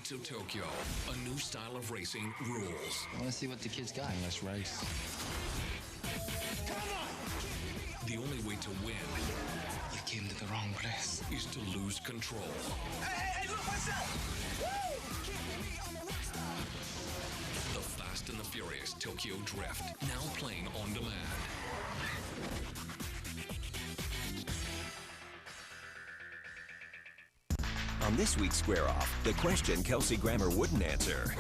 Streets of Tokyo, a new style of racing rules. I want to see what the kids got in this race. Come on! The only way to win You came to the wrong place. is to lose control. Hey, look, what's up? The Fast and the Furious Tokyo Drift, now playing on demand. On this week's Square Off, the question Kelsey Grammer wouldn't answer.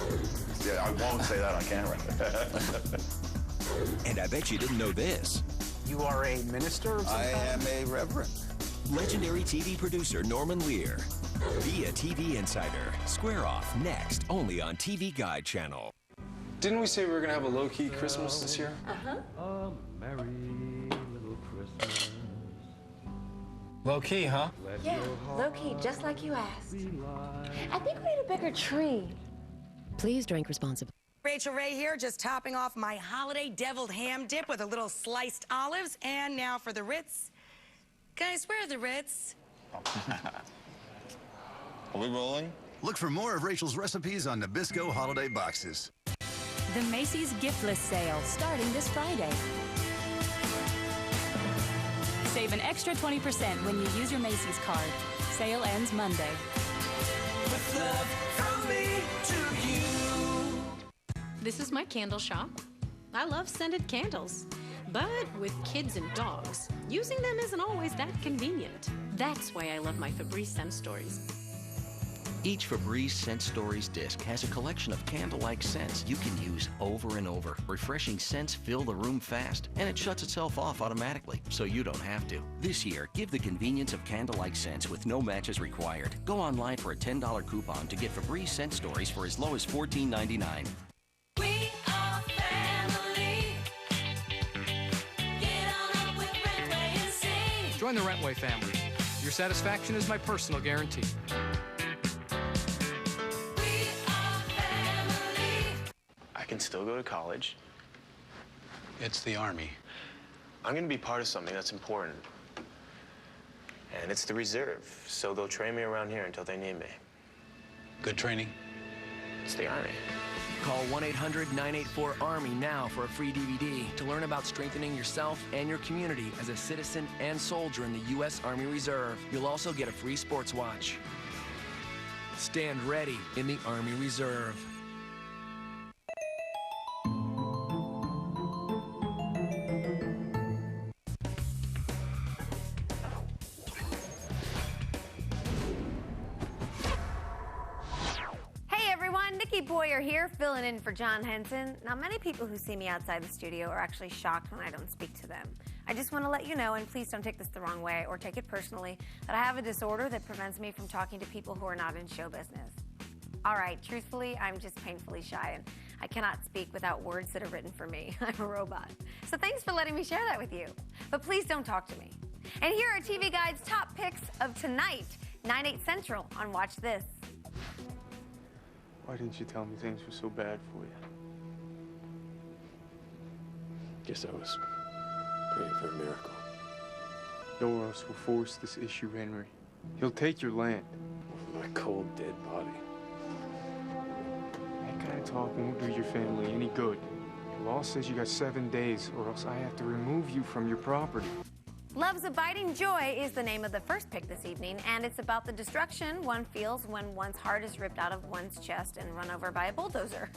Yeah, I won't say that on camera. And I bet you didn't know this. You are a minister of some I kind? am a reverend. Legendary TV producer Norman Lear. Be a TV insider. Square Off next, only on TV Guide channel. Didn't we say we were gonna have a low-key Christmas this year? A merry little Christmas. Low-key, huh? Yeah, low-key, just like you asked. I think we need a bigger tree. Please drink responsibly. Rachel Ray here, just topping off my holiday deviled ham dip with a little sliced olives. And now for the Ritz. Guys, where are the Ritz? Are we rolling? Look for more of Rachel's recipes on Nabisco holiday boxes. The Macy's Gift List sale starting this Friday. Save an extra 20% when you use your Macy's card. Sale ends Monday. With love from me to you. This is my candle shop. I love scented candles. But with kids and dogs, using them isn't always that convenient. That's why I love my Febreze Scent Stories. Each Febreze Scent Stories disc has a collection of candle-like scents you can use over and over. Refreshing scents fill the room fast, and it shuts itself off automatically, so you don't have to. This year, give the convenience of candle-like scents with no matches required. Go online for a $10 coupon to get Febreze Scent Stories for as low as $14.99. We are family. Get on up with Rentway and sing. Join the Rentway family. Your satisfaction is my personal guarantee. I can still go to college. It's the Army. I'm gonna be part of something that's important. And it's the reserve, so they'll train me around here until they need me. Good training. It's the Army. Call 1-800-984-ARMY now for a free DVD to learn about strengthening yourself and your community as a citizen and soldier in the U.S. Army Reserve. You'll also get a free sports watch. Stand ready in the Army Reserve. Nikki Boyer here, filling in for John Henson. Now, many people who see me outside the studio are actually shocked when I don't speak to them. I just want to let you know, and please don't take this the wrong way or take it personally, that I have a disorder that prevents me from talking to people who are not in show business. All right, truthfully, I'm just painfully shy, and I cannot speak without words that are written for me. I'm a robot. So thanks for letting me share that with you. But please don't talk to me. And here are TV Guide's top picks of tonight, 9/8 Central on Watch This. Why didn't you tell me things were so bad for you? Guess I was praying for a miracle. No one else will force this issue, Henry. He'll take your land. Over my cold, dead body. That kind of talk won't do your family any good. The law says you got 7 days, or else I have to remove you from your property. Love's Abiding Joy is the name of the first pick this evening, and it's about the destruction one feels when one's heart is ripped out of one's chest and run over by a bulldozer.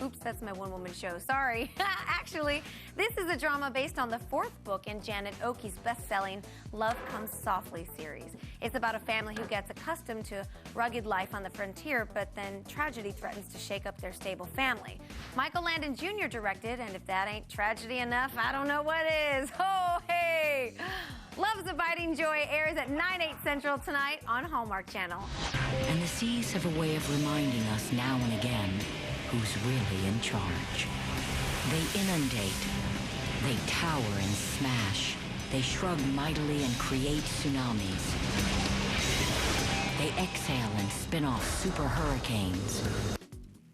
Oops, that's my one-woman show, sorry. Actually, this is a drama based on the fourth book in Janet Oakey's best-selling Love Comes Softly series. It's about a family who gets accustomed to rugged life on the frontier, but then tragedy threatens to shake up their stable family. Michael Landon Jr. directed, and if that ain't tragedy enough, I don't know what is. Oh, hey! Love's Abiding Joy airs at 9/8 Central tonight on Hallmark Channel. And the seas have a way of reminding us now and again who's really in charge. They inundate, they tower and smash, they shrug mightily and create tsunamis. They exhale and spin off super hurricanes.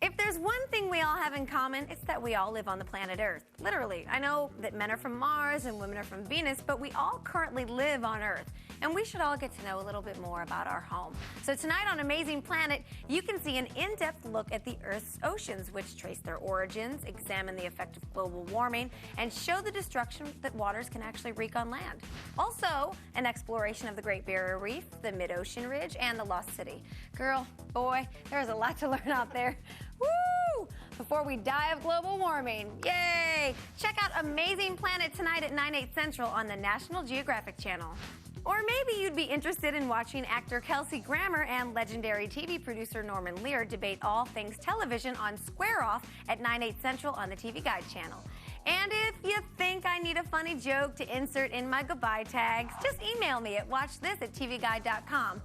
If there's one thing we all have in common, it's that we all live on the planet Earth. Literally. I know that men are from Mars and women are from Venus, but we all currently live on Earth. And we should all get to know a little bit more about our home. So tonight on Amazing Planet, you can see an in-depth look at the Earth's oceans, which trace their origins, examine the effect of global warming, and show the destruction that waters can actually wreak on land. Also, an exploration of the Great Barrier Reef, the Mid-Ocean Ridge, and the Lost City. Girl, boy, there's a lot to learn out there. Woo! Before we die of global warming. Yay! Check out Amazing Planet tonight at 9/8 Central on the National Geographic Channel. Or maybe you'd be interested in watching actor Kelsey Grammer and legendary TV producer Norman Lear debate all things television on Square Off at 9/8 Central on the TV Guide channel. And if you think I need a funny joke to insert in my goodbye tags, just email me at watchthis@tvguide.com.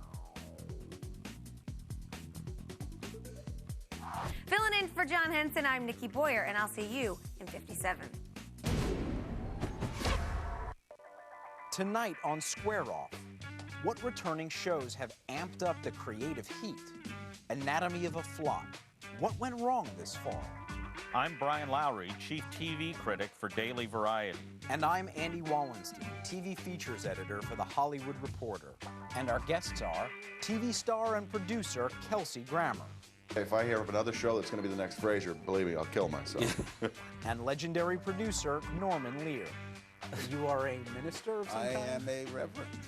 Filling in for John Henson, I'm Nikki Boyer, and I'll see you in 57. Tonight on Square Off, what returning shows have amped up the creative heat? Anatomy of a Flop. What went wrong this fall? I'm Brian Lowry, Chief TV Critic for Daily Variety. And I'm Andy Wallenstein, TV Features Editor for The Hollywood Reporter. And our guests are TV star and producer Kelsey Grammer. If I hear of another show that's going to be the next Frasier, believe me, I'll kill myself. And legendary producer Norman Lear. You are a minister of some kind? I am a reverend.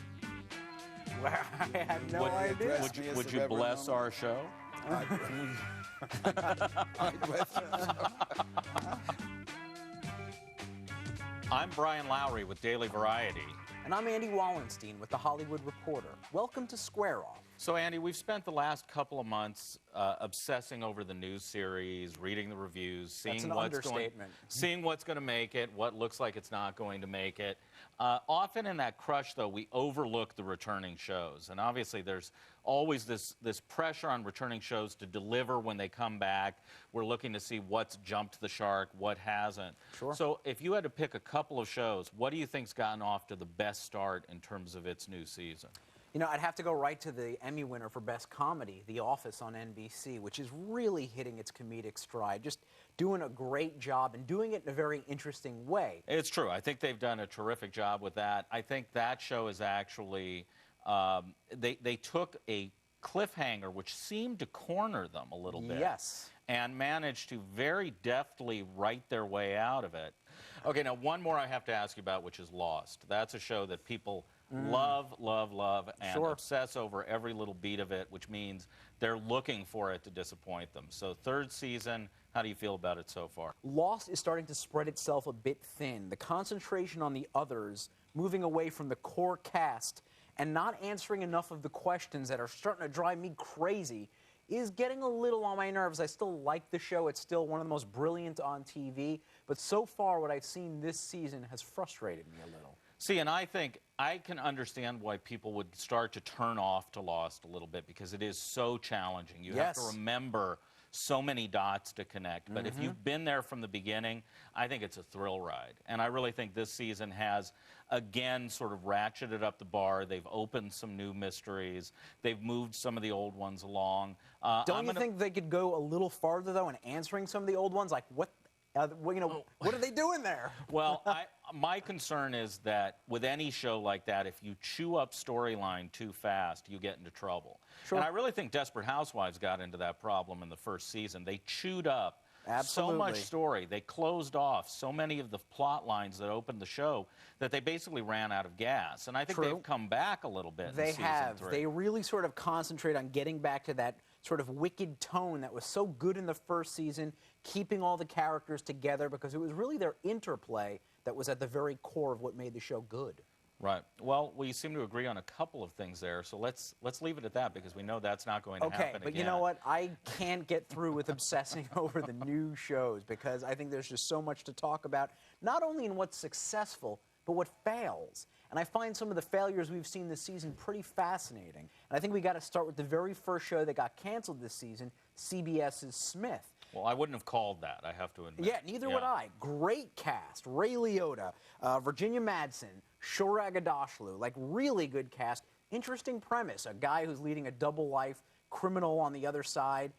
Well, I have no idea. Would you bless our show? I'm Brian Lowry with Daily Variety. And I'm Andy Wallenstein with The Hollywood Reporter. Welcome to Square Off. So, Andy, we've spent the last couple of months obsessing over the news series, reading the reviews, seeing what's going to make it, what looks like it's not going to make it. Often in that crush, though, we overlook the returning shows. And obviously, there's always this pressure on returning shows to deliver when they come back. We're looking to see what's jumped the shark, what hasn't. Sure. So if you had to pick a couple of shows, what do you think's gotten off to the best start in terms of its new season? You know, I'd have to go right to the Emmy winner for Best Comedy, The Office on NBC, which is really hitting its comedic stride, just doing a great job and doing it in a very interesting way. It's true. I think they've done a terrific job with that. I think that show is actually, they took a cliffhanger which seemed to corner them a little bit. Yes. And managed to very deftly write their way out of it. Okay, now one more I have to ask you about, which is Lost. That's a show that people love, and obsess over every little beat of it, which means they're looking for it to disappoint them. So third season, how do you feel about it so far? Lost is starting to spread itself a bit thin. The concentration on the others, moving away from the core cast, and not answering enough of the questions that are starting to drive me crazy is getting a little on my nerves. I still like the show. It's still one of the most brilliant on TV. But so far, what I've seen this season has frustrated me a little. See, and I think I can understand why people would start to turn off to Lost a little bit because it is so challenging. You have to remember so many dots to connect. But if you've been there from the beginning, I think it's a thrill ride. And I really think this season has, again, sort of ratcheted up the bar. They've opened some new mysteries. They've moved some of the old ones along. Don't you think they could go a little farther, though, in answering some of the old ones? Like, what are they doing there? Well, my concern is that with any show like that, if you chew up storyline too fast, you get into trouble. Sure. And I really think Desperate Housewives got into that problem in the first season. They chewed up so much story. They closed off so many of the plot lines that opened the show that they basically ran out of gas. And I think they've come back a little bit in season 3. They really sort of concentrate on getting back to that sort of wicked tone that was so good in the first season, keeping all the characters together, because it was really their interplay that was at the very core of what made the show good. Right. Well, we seem to agree on a couple of things there, so let's leave it at that because we know that's not going to happen again. Okay, but you know what? I can't get through with obsessing over the new shows because I think there's just so much to talk about, not only in what's successful, but what fails. And I find some of the failures we've seen this season pretty fascinating. And I think we got to start with the very first show that got canceled this season, CBS's Smith. Well, I wouldn't have called that, I have to admit. Yeah, neither would I. Great cast. Ray Liotta, Virginia Madsen, Shora Aghdashloo, like really good cast. Interesting premise, a guy who's leading a double life, criminal on the other side.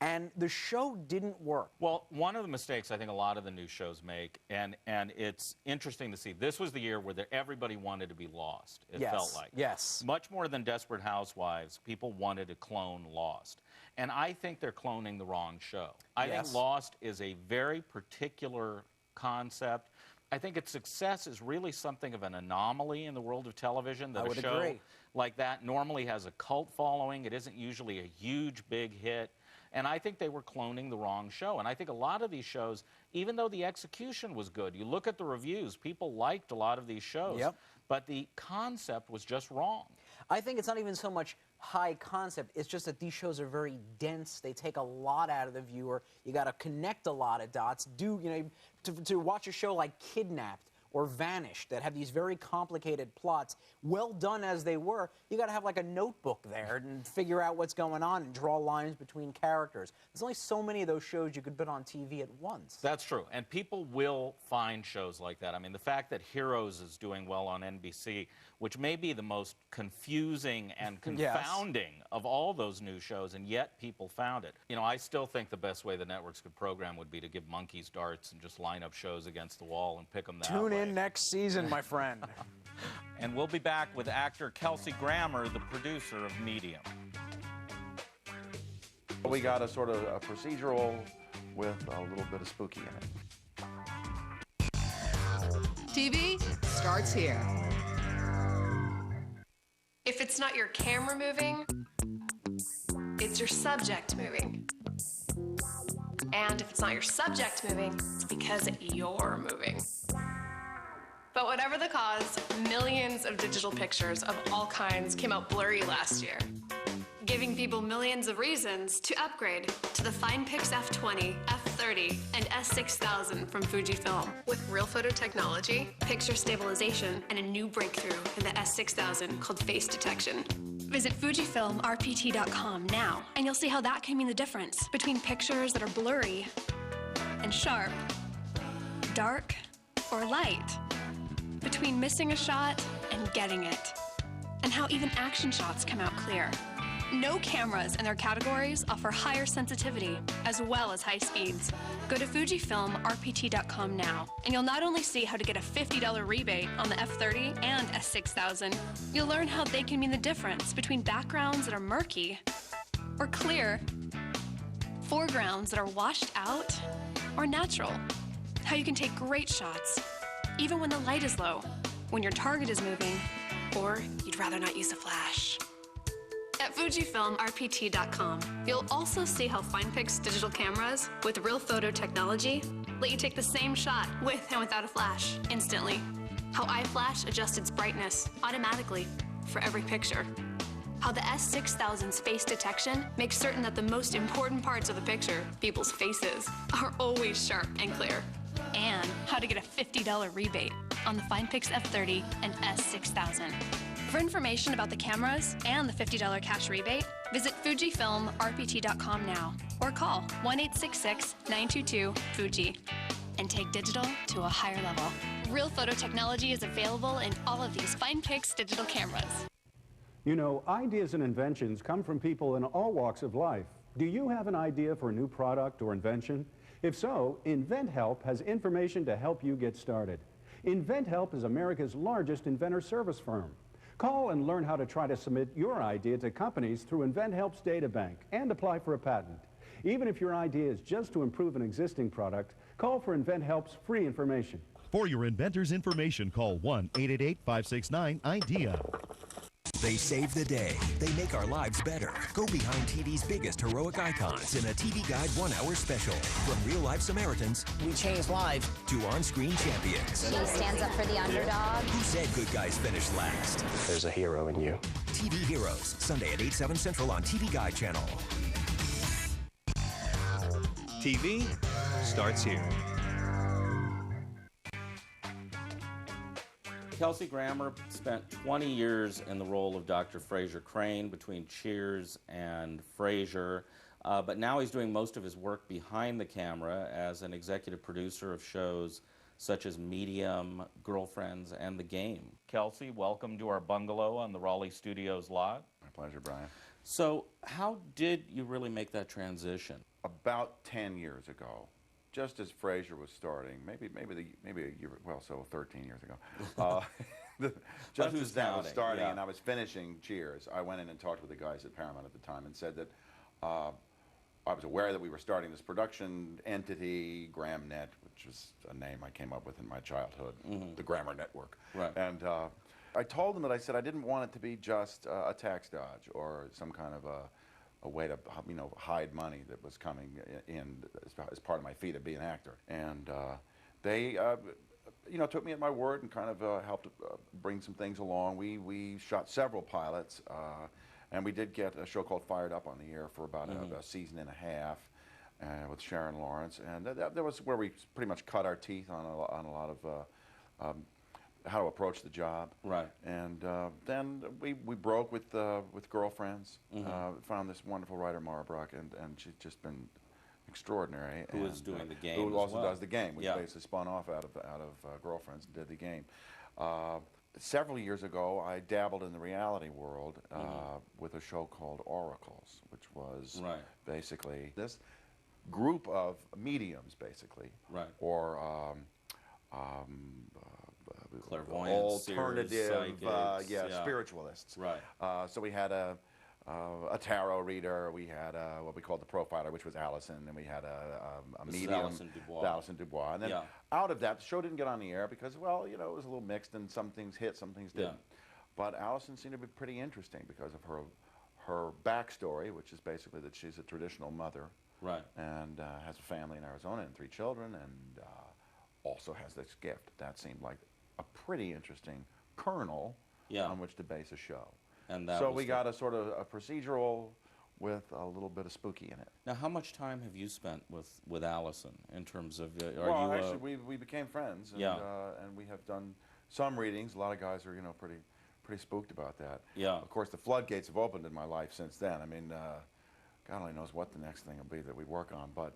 And the show didn't work. Well, one of the mistakes I think a lot of the new shows make, and it's interesting to see, this was the year where everybody wanted to be Lost, it felt like. Yes. Much more than Desperate Housewives, people wanted to clone Lost. And I think they're cloning the wrong show. I think Lost is a very particular concept. I think its success is really something of an anomaly in the world of television. That I would a show agree. like that normally has a cult following. It isn't usually a huge, big hit. And I think they were cloning the wrong show. And I think a lot of these shows, even though the execution was good, you look at the reviews, people liked a lot of these shows. Yep. But the concept was just wrong. I think it's not even so much high concept, it's just that these shows are very dense. They take a lot out of the viewer. You got to connect a lot of dots. To watch a show like Kidnapped or Vanished that have these very complicated plots, well done as they were, you got to have like a notebook there and figure out what's going on and draw lines between characters. There's only so many of those shows you could put on TV at once. That's true, and people will find shows like that. I mean, the fact that Heroes is doing well on NBC, which may be the most confusing and confounding of all those new shows, and yet people found it. You know, I still think the best way the networks could program would be to give monkeys darts and just line up shows against the wall and pick them that way. Tune in next season, my friend. And we'll be back with actor Kelsey Grammer, the producer of Medium. We got a sort of a procedural with a little bit of spooky in it. TV starts here. If it's not your camera moving, it's your subject moving. And if it's not your subject moving, it's because you're moving. But whatever the cause, millions of digital pictures of all kinds came out blurry last year, giving people millions of reasons to upgrade to the FinePix F20, F30, and S6000 from Fujifilm. With real photo technology, picture stabilization, and a new breakthrough in the S6000 called face detection. Visit FujifilmRPT.com now, and you'll see how that can mean the difference between pictures that are blurry and sharp, dark or light, between missing a shot and getting it, and how even action shots come out clear. No cameras in their categories offer higher sensitivity as well as high speeds. Go to FujifilmRPT.com now, and you'll not only see how to get a $50 rebate on the F30 and S6000, you'll learn how they can mean the difference between backgrounds that are murky or clear, foregrounds that are washed out or natural, how you can take great shots even when the light is low, when your target is moving, or you'd rather not use a flash. At FujifilmRPT.com, you'll also see how FinePix digital cameras with real photo technology let you take the same shot with and without a flash instantly. How iFlash adjusts its brightness automatically for every picture. How the S6000's face detection makes certain that the most important parts of the picture, people's faces, are always sharp and clear. And how to get a $50 rebate on the FinePix F30 and S6000. For information about the cameras and the $50 cash rebate, visit FujifilmRPT.com now or call 1-866-922-FUJI and take digital to a higher level. Real photo technology is available in all of these FinePix digital cameras. You know, ideas and inventions come from people in all walks of life. Do you have an idea for a new product or invention? If so, InventHelp has information to help you get started. InventHelp is America's largest inventor service firm. Call and learn how to try to submit your idea to companies through InventHelp's data bank and apply for a patent. Even if your idea is just to improve an existing product, call for InventHelp's free information. For your inventor's information, call 1-888-569-IDEA. They save the day. They make our lives better. Go behind TV's biggest heroic icons in a TV Guide 1-hour special. From real-life Samaritans, we change lives, to on-screen champions. She stands up for the underdog. Who said good guys finish last? There's a hero in you. TV Heroes, Sunday at 8, 7 Central on TV Guide channel. TV starts here. Kelsey Grammer spent 20 years in the role of Dr. Frasier Crane between Cheers and Frasier, but now he's doing most of his work behind the camera as an executive producer of shows such as Medium, Girlfriends, and The Game. Kelsey, welcome to our bungalow on the Raleigh Studios lot. pleasure, Brian. So how did you really make that transition? About 10 years ago, just as Frasier was starting, maybe a year, well, so 13 years ago. Just as that was starting and I was finishing Cheers, I went in and talked with the guys at Paramount at the time and said that I was aware that we were starting this production entity, GramNet, which was a name I came up with in my childhood, the Grammar Network. Right. And I told them that I said I didn't want it to be just a tax dodge or some kind of a way to, you know, hide money that was coming in as part of my fee to be an actor. And they, you know, took me at my word and kind of helped bring some things along. We shot several pilots, and we did get a show called Fired Up on the air for about a season and a half with Sharon Lawrence, and that was where we pretty much cut our teeth on a lot of how to approach the job. Right. And then we broke with Girlfriends. Found this wonderful writer, Mara Brock, and she's just been extraordinary. Who is doing the game? Who also as well. does the game. We basically spun off out of Girlfriends and did the game. Several years ago, I dabbled in the reality world with a show called Oracles, which was basically this group of mediums, basically, or clairvoyants, alternative, psychics, spiritualists. Right. So we had a tarot reader, we had what we called the profiler, which was Allison, and we had a medium, Allison Dubois. And then out of that, the show didn't get on the air because, well, you know, it was a little mixed, and some things hit, some things didn't. But Allison seemed to be pretty interesting because of her backstory, which is basically that she's a traditional mother, and has a family in Arizona and 3 children, and also has this gift. That seemed like a pretty interesting kernel on which to base a show. And that so we got a sort of a procedural with a little bit of spooky in it. Now, how much time have you spent with Allison in terms of? Well, actually, we became friends, and, and we have done some readings. A lot of guys are, you know, pretty spooked about that. Yeah. Of course, the floodgates have opened in my life since then. I mean, God only knows what the next thing will be that we work on, but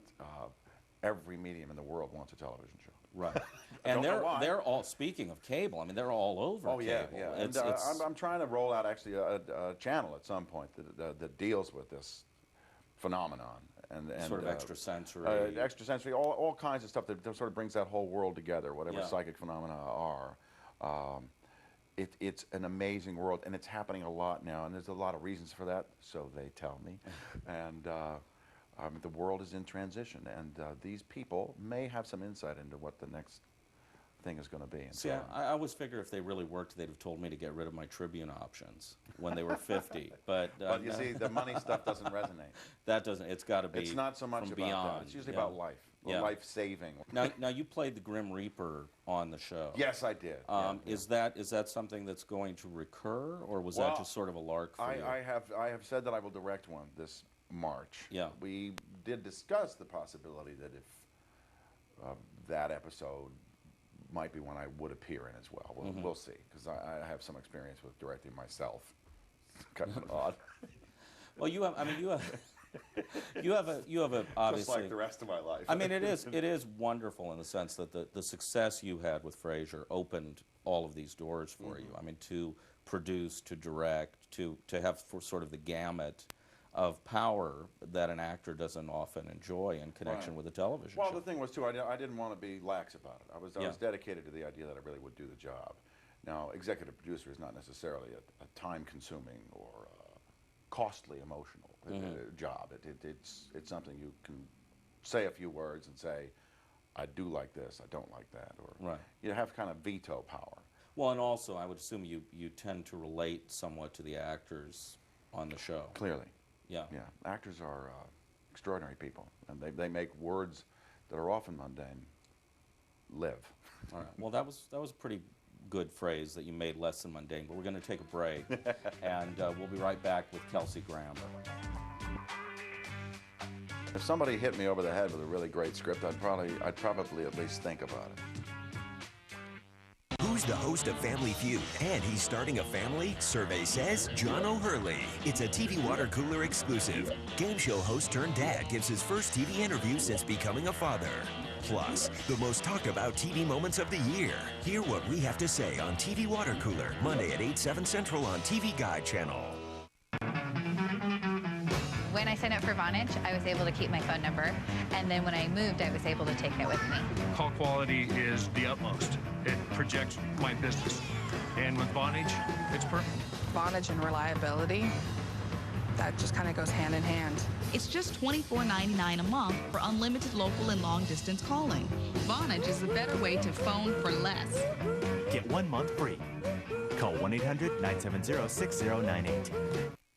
every medium in the world wants a television show. Right. And they're all, speaking of cable, I mean, they're all over cable. Yeah. And I'm trying to roll out actually a channel at some point that deals with this phenomenon. And sort of extrasensory. Extrasensory, all kinds of stuff that sort of brings that whole world together, whatever psychic phenomena are. It's an amazing world, and it's happening a lot now, and there's a lot of reasons for that, so they tell me. And the world is in transition, and these people may have some insight into what the next thing is going to be. And See, I always figure if they really worked, they'd have told me to get rid of my Tribune options when they were 50. But you see, the money stuff doesn't resonate. That doesn't. It's got to be. It's not so much from about beyond. that. It's usually about life, life saving. Now you played the Grim Reaper on the show. Yes, I did. Is that something that's going to recur, or was that just sort of a lark for you? I have said that I will direct one this March. Yeah. We did discuss the possibility that if that episode might be one I would appear in as well. We'll see, because I have some experience with directing myself. Kind of odd. Well, you have a obviously just like the rest of my life. I mean, it is wonderful in the sense that the success you had with Frasier opened all of these doors for you. I mean, to produce, to direct, to have for sort of the gamut of power that an actor doesn't often enjoy in connection with a television show. The thing was, too, I didn't want to be lax about it. I was dedicated to the idea that I really would do the job. Now, executive producer is not necessarily a time-consuming or costly emotional job. It's something you can say a few words and say, I do like this, I don't like that, or you have kind of veto power. Well, and also, I would assume you tend to relate somewhat to the actors on the show. Clearly. Yeah. Actors are extraordinary people, and they make words that are often mundane live. All right. Well, that was a pretty good phrase that you made less than mundane. But we're going to take a break, and we'll be right back with Kelsey Graham. If somebody hit me over the head with a really great script, I'd probably at least think about it. Who's the host of Family Feud? And he's starting a family? Survey says John O'Hurley. It's a TV water cooler exclusive. Game show host turned dad gives his first TV interview since becoming a father. Plus, the most talked about TV moments of the year. Hear what we have to say on TV Water Cooler, Monday at 8, 7 Central on TV Guide Channel. When I signed up for Vonage, I was able to keep my phone number, and then when I moved, I was able to take it with me. Call quality is the utmost. It projects my business. And with Vonage, it's perfect. Vonage and reliability, that just kind of goes hand in hand. It's just $24.99 a month for unlimited local and long-distance calling. Vonage is a better way to phone for less. Get 1 month free. Call 1-800-970-6098.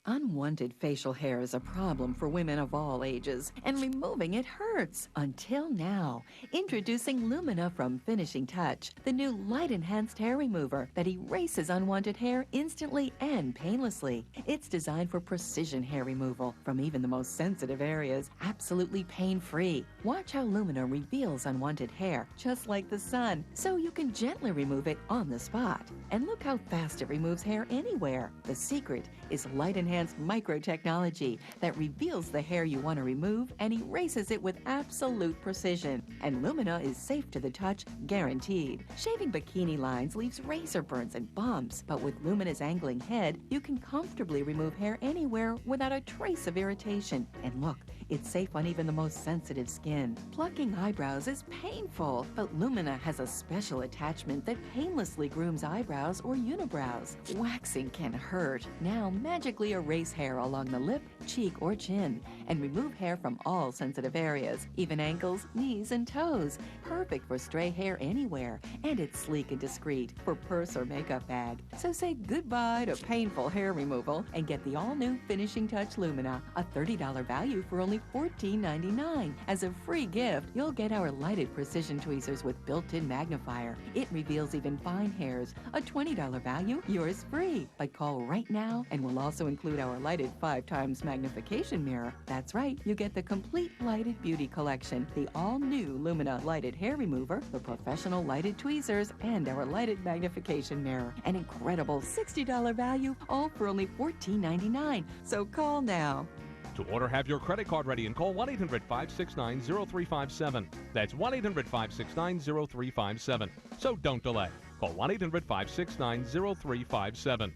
Unwanted facial hair is a problem for women of all ages, and removing it hurts. Until now. Introducing Lumina from Finishing Touch, the new light-enhanced hair remover that erases unwanted hair instantly and painlessly. It's designed for precision hair removal from even the most sensitive areas, absolutely pain-free. Watch how Lumina reveals unwanted hair, just like the sun, so you can gently remove it on the spot. And look how fast it removes hair anywhere. The secret is light-enhanced microtechnology that reveals the hair you want to remove and erases it with absolute precision. And Lumina is safe to the touch, guaranteed. Shaving bikini lines leaves razor burns and bumps, but with Lumina's angling head, you can comfortably remove hair anywhere without a trace of irritation. And look, it's safe on even the most sensitive skin. Plucking eyebrows is painful, but Lumina has a special attachment that painlessly grooms eyebrows or unibrows. Waxing can hurt. Now magically erase hair along the lip, cheek, or chin, and remove hair from all sensitive areas, even ankles, knees, and toes. Perfect for stray hair anywhere, and it's sleek and discreet for purse or makeup bag. So say goodbye to painful hair removal and get the all-new Finishing Touch Lumina, a $30 value for only $14.99. As a free gift, you'll get our lighted precision tweezers with built-in magnifier. It reveals even fine hairs, a $20 value, yours free. But call right now, and we'll also include our lighted 5x magnification mirror. That's right, you get the complete lighted beauty collection, the all-new Lumina lighted hair remover, the professional lighted tweezers, and our lighted magnification mirror. An incredible $60 value, all for only $14.99. So call now. To order, have your credit card ready and call 1-800-569-0357. That's 1-800-569-0357. So don't delay. Call 1-800-569-0357.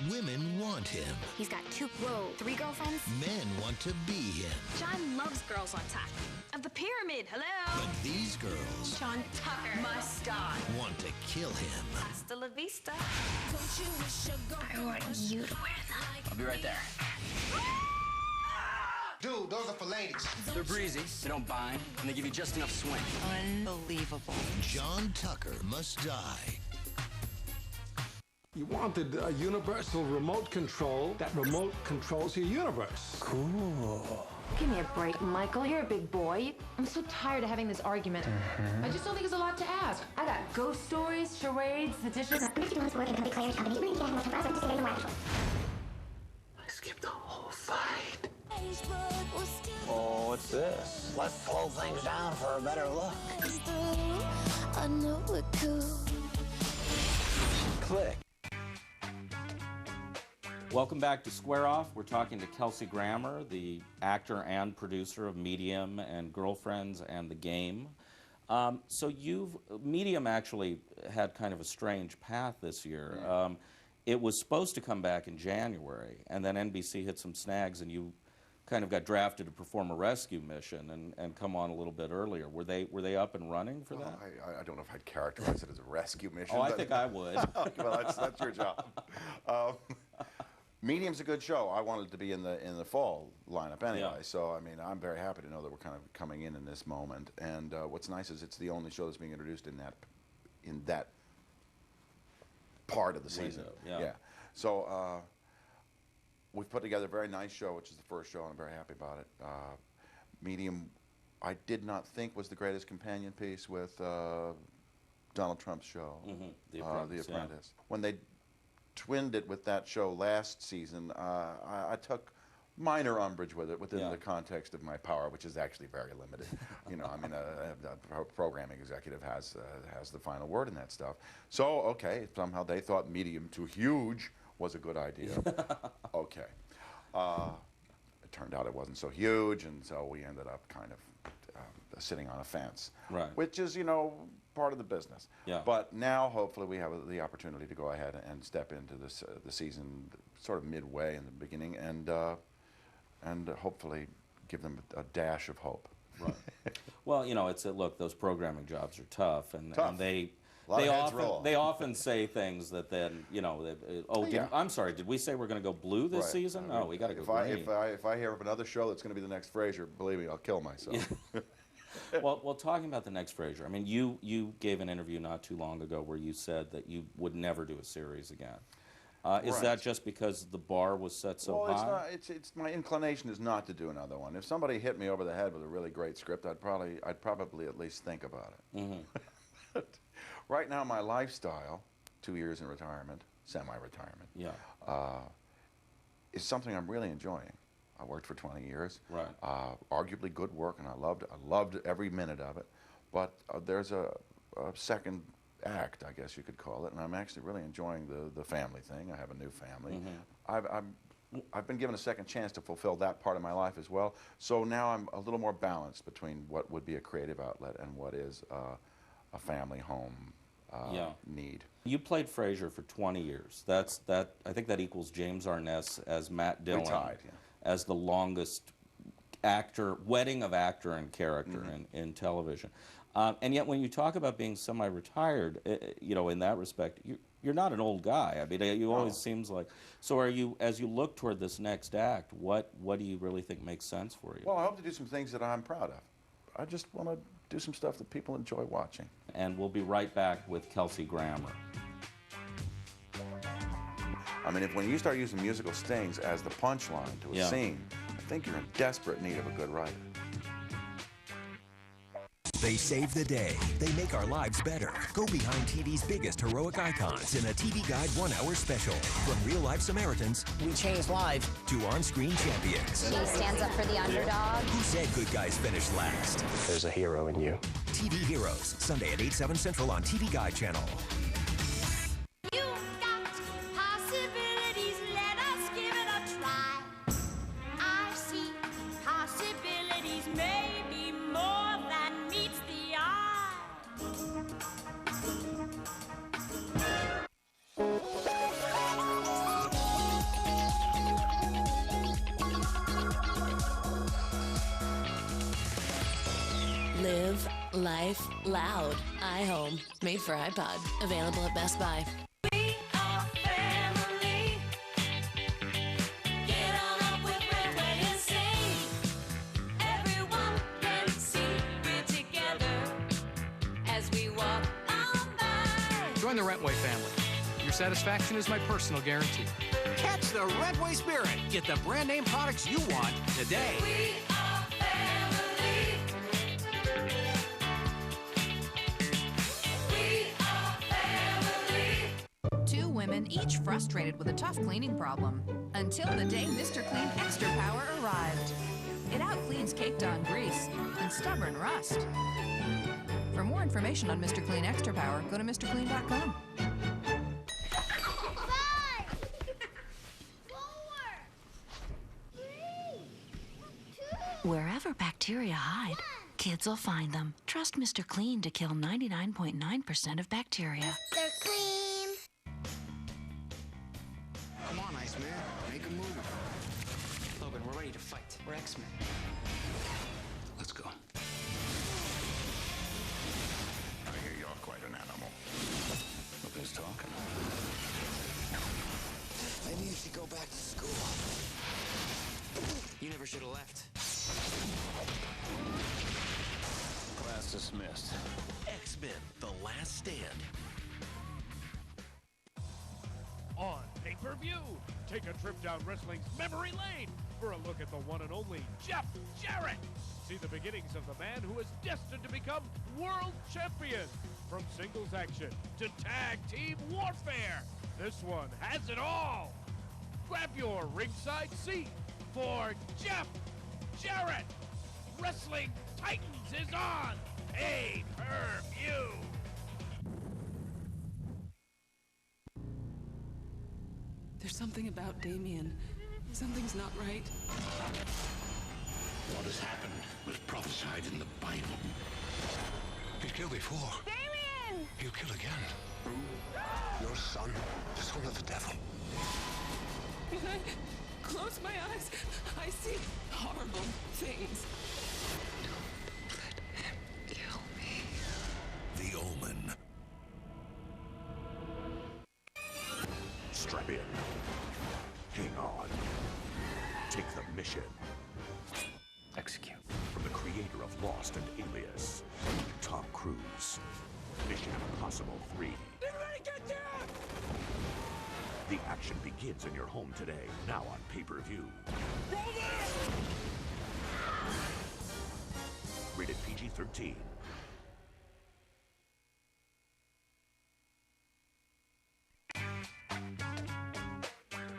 Women want him. He's got 3 girlfriends. Men want to be him. John loves girls on top of the pyramid. Hello. But these girls John Tucker must die. want to kill him. Hasta la vista. I want you to wear them. I'll be right there. Dude, those are for ladies. They're breezy, they don't bind, and they give you just enough swing. Unbelievable. John Tucker must die. You wanted a universal remote control that remote controls your universe. Cool. Give me a break, Michael. You're a big boy. I'm so tired of having this argument. I just don't think it's a lot to ask. I got ghost stories, charades, the dishes. I skipped the whole fight. Oh, what's this? Let's slow things down for a better look. I know it could. Click. Welcome back to Square Off. We're talking to Kelsey Grammer, the actor and producer of Medium and Girlfriends and The Game. So Medium actually had kind of a strange path this year. It was supposed to come back in January, and then NBC hit some snags, and you kind of got drafted to perform a rescue mission and come on a little bit earlier. Were they up and running for that? I don't know if I'd characterize it as a rescue mission. Oh, I think I would. Well, that's your job. Medium's a good show. I wanted to be in the fall lineup anyway, so I mean, I'm very happy to know that we're kind of coming in this moment. And what's nice is it's the only show that's being introduced in that part of the season. Yeah. So we've put together a very nice show, which is the first show, and I'm very happy about it. Medium, I did not think was the greatest companion piece with Donald Trump's show, The Apprentice. When they twinned it with that show last season, I took minor umbrage with it within the context of my power, which is actually very limited. You know, I mean, a programming executive has the final word in that stuff. So, okay, somehow they thought Medium to Huge was a good idea. Okay. It turned out it wasn't so huge, and so we ended up kind of sitting on a fence. Right. Which is, you know, part of the business. Yeah. But now, hopefully, we have the opportunity to go ahead and step into this the season sort of midway in the beginning, and hopefully give them a dash of hope. Right. Well, you know, it's look, those programming jobs are tough, and they often say things that then, you know, I'm sorry, did we say we're going to go blue this season? No, we got to go green. If I hear of another show that's going to be the next Frasier, believe me, I'll kill myself. Well, talking about the next Frasier, I mean, you gave an interview not too long ago where you said that you would never do a series again. Is that just because the bar was set so high? It's my inclination is not to do another one. If somebody hit me over the head with a really great script, I'd probably at least think about it. Mm-hmm. Right now, my lifestyle, 2 years in retirement, semi-retirement, is something I'm really enjoying. I worked for 20 years. Right. Arguably good work, and I loved every minute of it. But there's a second act, I guess you could call it, and I'm actually really enjoying the family thing. I have a new family. Mm-hmm. I've been given a second chance to fulfill that part of my life as well. So now I'm a little more balanced between what would be a creative outlet and what is a family home need. You played Frasier for 20 years. I think that equals James Arness as Matt Dillon. Retired, as the longest wedding of actor and character in television. And yet when you talk about being semi-retired, you know, in that respect, you're not an old guy. I mean, you always seems like. So are you, as you look toward this next act, what do you really think makes sense for you? Well, I hope to do some things that I'm proud of. I just want to do some stuff that people enjoy watching. And we'll be right back with Kelsey Grammer. I mean, when you start using musical stings as the punchline to a scene, I think you're in desperate need of a good writer. They save the day. They make our lives better. Go behind TV's biggest heroic icons in a TV Guide 1 hour special. From real-life Samaritans, we change lives, to on-screen champions. She stands up for the underdog. Who said good guys finish last? There's a hero in you. TV Heroes, Sunday at 8, 7 Central on TV Guide Channel. Live life loud. iHome, made for iPod. Available at Best Buy. We are family. Get on up with Redway and sing. Everyone can see we're together as we walk on by. Join the Redway family. Your satisfaction is my personal guarantee. Catch the Redway spirit. Get the brand name products you want today. We are family. We are family. Two women, each frustrated with a tough cleaning problem, until the day Mr. Clean Extra Power arrived. It out-cleans caked-on grease and stubborn rust. For more information on Mr. Clean Extra Power, go to MrClean.com. Wherever bacteria hide, kids will find them. Trust Mr. Clean to kill 99.9% of bacteria. They're clean. Come on, Iceman. Make a move. Logan, we're ready to fight. We're X-Men. Let's go. I hear you're quite an animal. Look who's talking. Maybe you should go back to school. You never should have left. Class dismissed. X-Men, The Last Stand. On pay-per-view, take a trip down wrestling's memory lane for a look at the one and only Jeff Jarrett. See the beginnings of the man who is destined to become world champion. From singles action to tag team warfare, this one has it all. Grab your ringside seat for Jeff Jarrett. Wrestling Titans is on pay-per-view. There's something about Damien. Something's not right. What has happened was prophesied in the Bible. He's killed before. Damien! You kill again. Your son, the son of the devil. When I close my eyes, I see horrible things. The Omen. Strap in. Hang on. Take the mission. Execute. From the creator of Lost and Alias, Tom Cruise. Mission Impossible 3. Did I get there? The action begins in your home today, now on pay-per-view. Rated PG-13.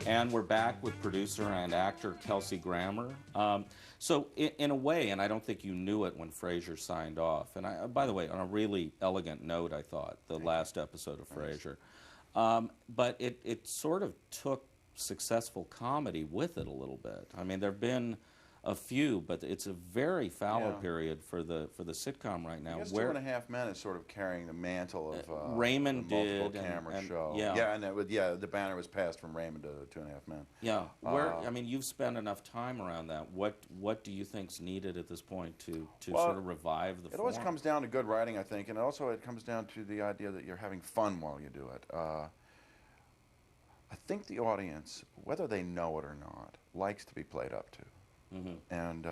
And we're back with producer and actor Kelsey Grammer. So in a way, and I don't think you knew it when Frasier signed off, and by the way, on a really elegant note, I thought, the last episode of Frasier. But it sort of took successful comedy with it a little bit. I mean, there have been a few, but it's a very fallow period for the sitcom right now. I guess 2.5 Men is sort of carrying the mantle of Raymond the multiple did camera show. Yeah, and the banner was passed from Raymond to 2.5 Men. Yeah, I mean, you've spent enough time around that. What do you think's needed at this point to sort of revive the form? It always comes down to good writing, I think, and also it comes down to the idea that you're having fun while you do it. I think the audience, whether they know it or not, likes to be played up to. And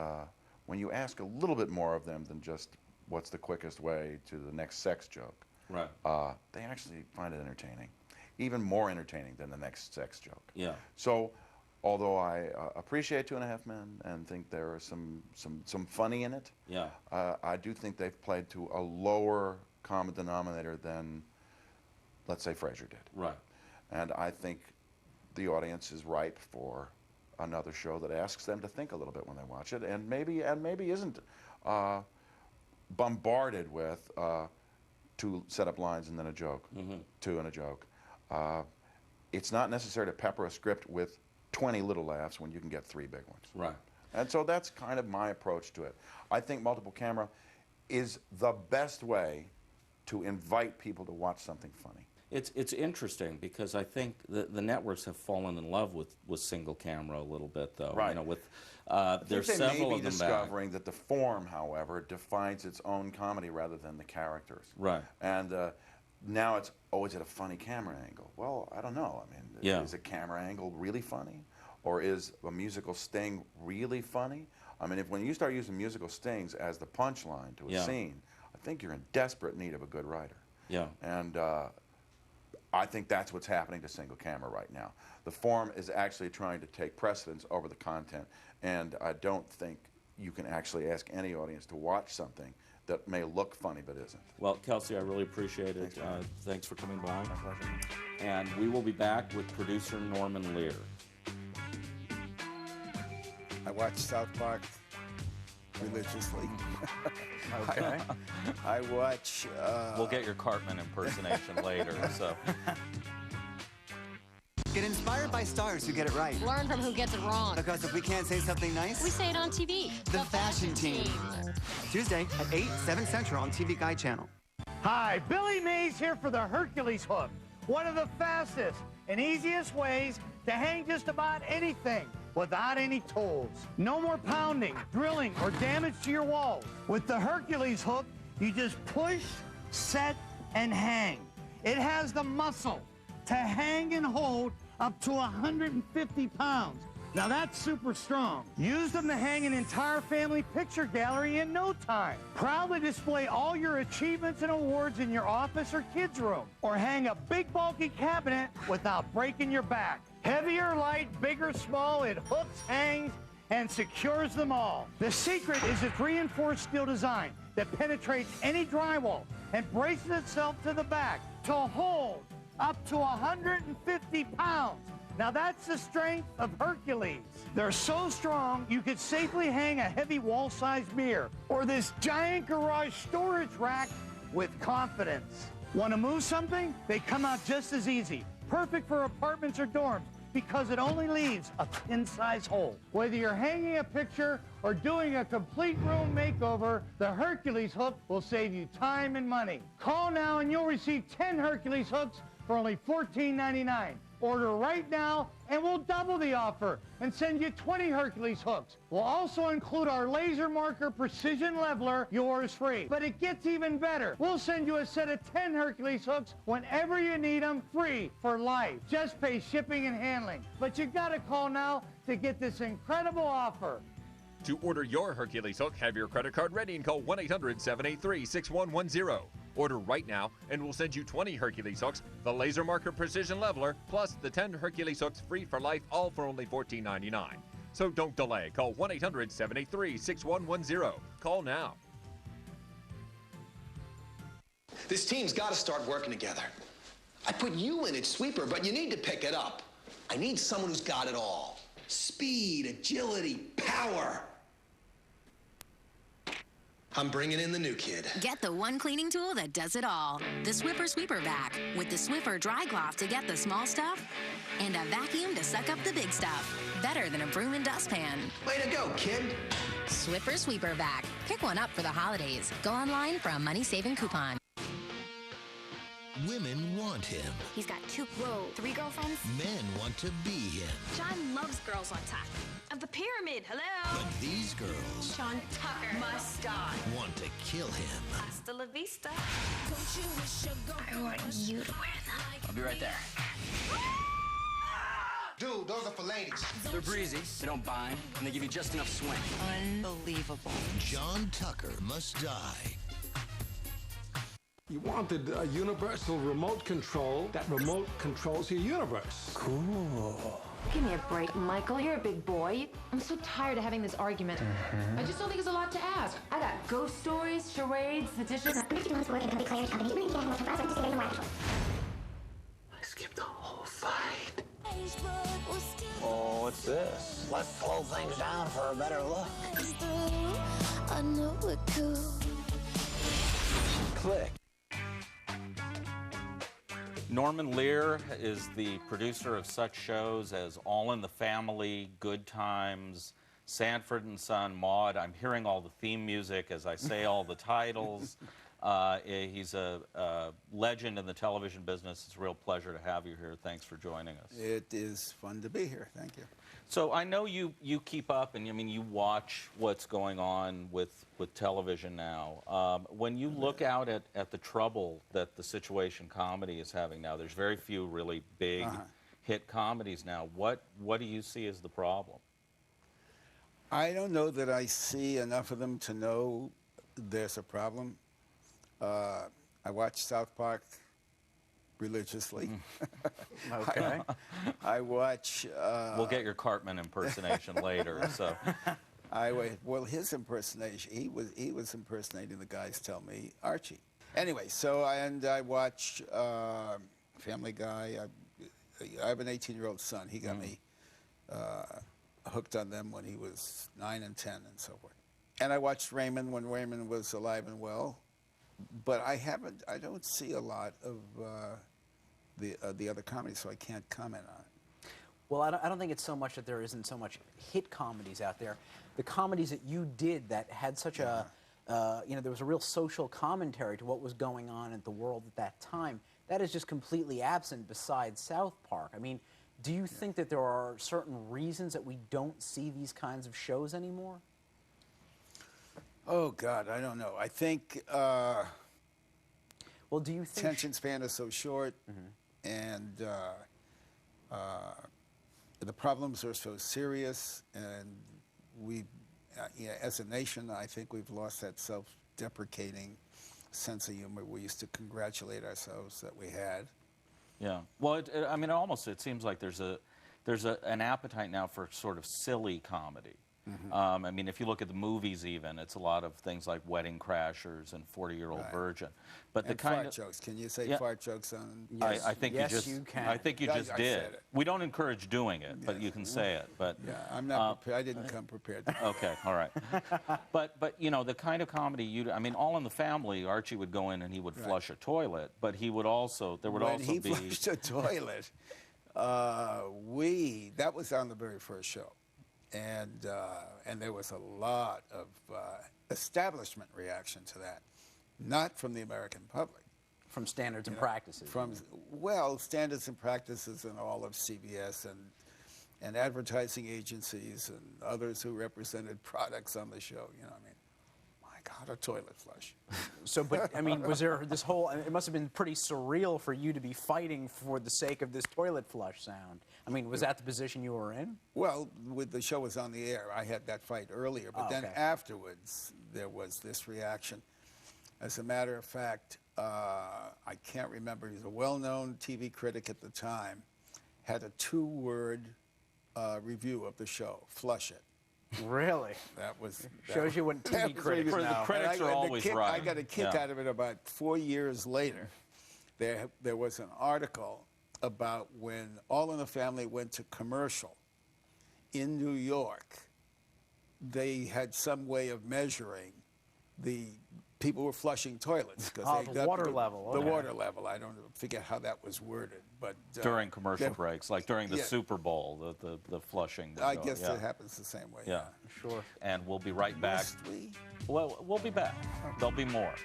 when you ask a little bit more of them than just what's the quickest way to the next sex joke, they actually find it entertaining, even more entertaining than the next sex joke. Yeah. So, although I appreciate 2.5 Men and think there are some funny in it, I do think they've played to a lower common denominator than, let's say, Frasier did. Right. And I think the audience is ripe for another show that asks them to think a little bit when they watch it, and maybe isn't bombarded with 2 setup lines and then a joke, 2 and a joke. It's not necessary to pepper a script with 20 little laughs when you can get 3 big ones. Right. And so that's kind of my approach to it. I think multiple camera is the best way to invite people to watch something funny. It's interesting because I think the networks have fallen in love with single camera a little bit, though. Right. You know, with There's several may be of them discovering back. that the form, however, defines its own comedy rather than the characters. Right. And now it's, oh, is it a funny camera angle? Well, I don't know. I mean, is a camera angle really funny? Or is a musical sting really funny? I mean, when you start using musical stings as the punchline to a scene, I think you're in desperate need of a good writer. Yeah. And I think that's what's happening to single camera right now. The form is actually trying to take precedence over the content, and I don't think you can actually ask any audience to watch something that may look funny but isn't. Well, Kelsey, I really appreciate it. Thanks for coming by. My pleasure. And we will be back with producer Norman Lear. I watch South Park religiously. Okay. I watch... We'll get your Cartman impersonation later, so... Get inspired by stars who get it right. Learn from who gets it wrong. Because if we can't say something nice... We say it on TV. The Fashion Team. Tuesday at 8, 7 Central on TV Guide Channel. Hi, Billy Mays here for the Hercules hook. One of the fastest and easiest ways to hang just about anything without any tools. No more pounding, drilling, or damage to your walls. With the Hercules hook, you just push, set, and hang. It has the muscle to hang and hold up to 150 pounds. Now that's super strong. Use them to hang an entire family picture gallery in no time. Proudly display all your achievements and awards in your office or kids' room. Or hang a big bulky cabinet without breaking your back. Heavy or light, big or small, it hooks, hangs, and secures them all. The secret is its reinforced steel design that penetrates any drywall and braces itself to the back to hold up to 150 pounds. Now that's the strength of Hercules. They're so strong you could safely hang a heavy wall-sized mirror or this giant garage storage rack with confidence. Want to move something? They come out just as easy. Perfect for apartments or dorms. because it only leaves a pin-size hole. Whether you're hanging a picture or doing a complete room makeover, the Hercules hook will save you time and money. Call now and you'll receive 10 Hercules hooks for only $14.99. Order right now and we'll double the offer and send you 20 Hercules hooks. We'll also include our laser marker precision leveler, yours free. But it gets even better. We'll send you a set of 10 Hercules hooks whenever you need them, free for life. Just pay shipping and handling. But you gotta call now to get this incredible offer. To order your Hercules hook, have your credit card ready and call 1-800-783-6110. Order right now and we'll send you 20 Hercules hooks, the laser marker precision leveler, plus the 10 Hercules hooks free for life, all for only $14.99. So don't delay. Call 1-800-783-6110. Call now. This team's got to start working together. I put you in at sweeper, but you need to pick it up. I need someone who's got it all. Speed, agility, power. I'm bringing in the new kid. Get the one cleaning tool that does it all. The Swiffer Sweeper Vac, with the Swiffer dry cloth to get the small stuff and a vacuum to suck up the big stuff. Better than a broom and dustpan. Way to go, kid. Swiffer Sweeper Vac. Pick one up for the holidays. Go online for a money-saving coupon. Women want him. He's got 3 girlfriends. Men want to be him. John loves girls on top of the pyramid. Hello. But these girls Sean Tucker must die. want to kill him. Hasta la vista. I want you to wear them. I'll be right there. Dude, those are for ladies. They're breezy, they don't bind, and they give you just enough swing. Unbelievable. John Tucker must die. You wanted a universal remote control that remote controls your universe. Cool. Give me a break, Michael. You're a big boy. I'm so tired of having this argument. I just don't think it's a lot to ask. I got ghost stories, charades, the dishes. I skipped the whole fight. Oh, what's this? Let's slow things down for a better look. I know it could. Click. Norman Lear is the producer of such shows as All in the Family, Good Times, Sanford and Son, Maude. I'm hearing all the theme music as I say all the titles. He's a legend in the television business. It's a real pleasure to have you here. Thanks for joining us. It is fun to be here. Thank you. So I know you keep up, and I mean you watch what's going on with television now. When you look out at the trouble that the situation comedy is having now, there's very few really big hit comedies now. What do you see as the problem? I don't know that I see enough of them to know there's a problem. I watch South Park religiously. Okay. I watch... we'll get your Cartman impersonation later. So, well, his impersonation, he was impersonating the guys tell me, Archie. Anyway, so I watch Family Guy. I have an 18-year-old son. He got me hooked on them when he was 9 and 10 and so forth. And I watched Raymond when Raymond was alive and well. But I don't see a lot of the other comedies, so I can't comment on it. Well, I don't think it's so much that there isn't so much hit comedies out there. The comedies that you did that had such a, there was a real social commentary to what was going on in the world at that time. That is just completely absent besides South Park. I mean, do you think that there are certain reasons that we don't see these kinds of shows anymore? Oh, God, I don't know. I think well, do you think attention span is so short, and the problems are so serious, and we, as a nation, I think we've lost that self-deprecating sense of humor we used to congratulate ourselves that we had. Yeah. Well, I mean, it seems like there's an appetite now for sort of silly comedy. I mean, if you look at the movies even, it's a lot of things like Wedding Crashers and 40-Year-Old Virgin. But and the kind fart of jokes. Can you say fart jokes on? Yes, I think yes, you just. You can. I think you just did. We don't encourage doing it, but you can say it. But yeah, I'm not prepared. I didn't come prepared. Okay, all right. But you know the kind of comedy I mean, All in the Family. Archie would go in and he would flush a toilet, but he would also When he flushed a toilet, that was on the very first show. And there was a lot of establishment reaction to that, not from the American public. From standards and practices. Well, standards and practices and all of CBS and advertising agencies and others who represented products on the show, you know, I mean, my God, a toilet flush. So, but, I mean, was there this whole, it must have been pretty surreal for you to be fighting for the sake of this toilet flush sound. I mean, was that the position you were in? Well, when the show was on the air, I had that fight earlier, but then afterwards, there was this reaction. As a matter of fact, I can't remember, he's a well-known TV critic at the time, had a 2-word review of the show, flush it. Really? That was... Shows you what TV critics know. The critics are always right. I got a kick out of it about 4 years later. There was an article about when All in the Family went to commercial in New York. They had some way of measuring the people were flushing toilets because the water level. The water level. I don't forget how that was worded, but during commercial breaks, like during the Super Bowl, the flushing. I guess it happens the same way. Yeah, sure. And we'll be right back. Must we? Well, we'll be back. There'll be more,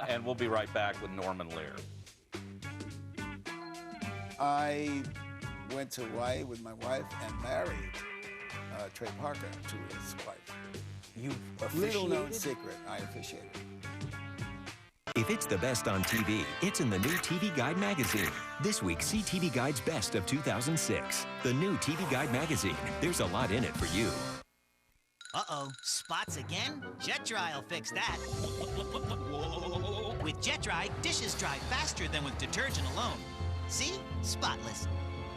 and we'll be right back with Norman Lear. I went to Hawaii with my wife and married Trey Parker to his wife. You Little known secret, I officiated. If it's the best on TV, it's in the new TV Guide magazine. This week, see TV Guide's Best of 2006. The new TV Guide magazine. There's a lot in it for you. Uh-oh, spots again? Jet Dry will fix that. With Jet Dry, dishes dry faster than with detergent alone. See? Spotless.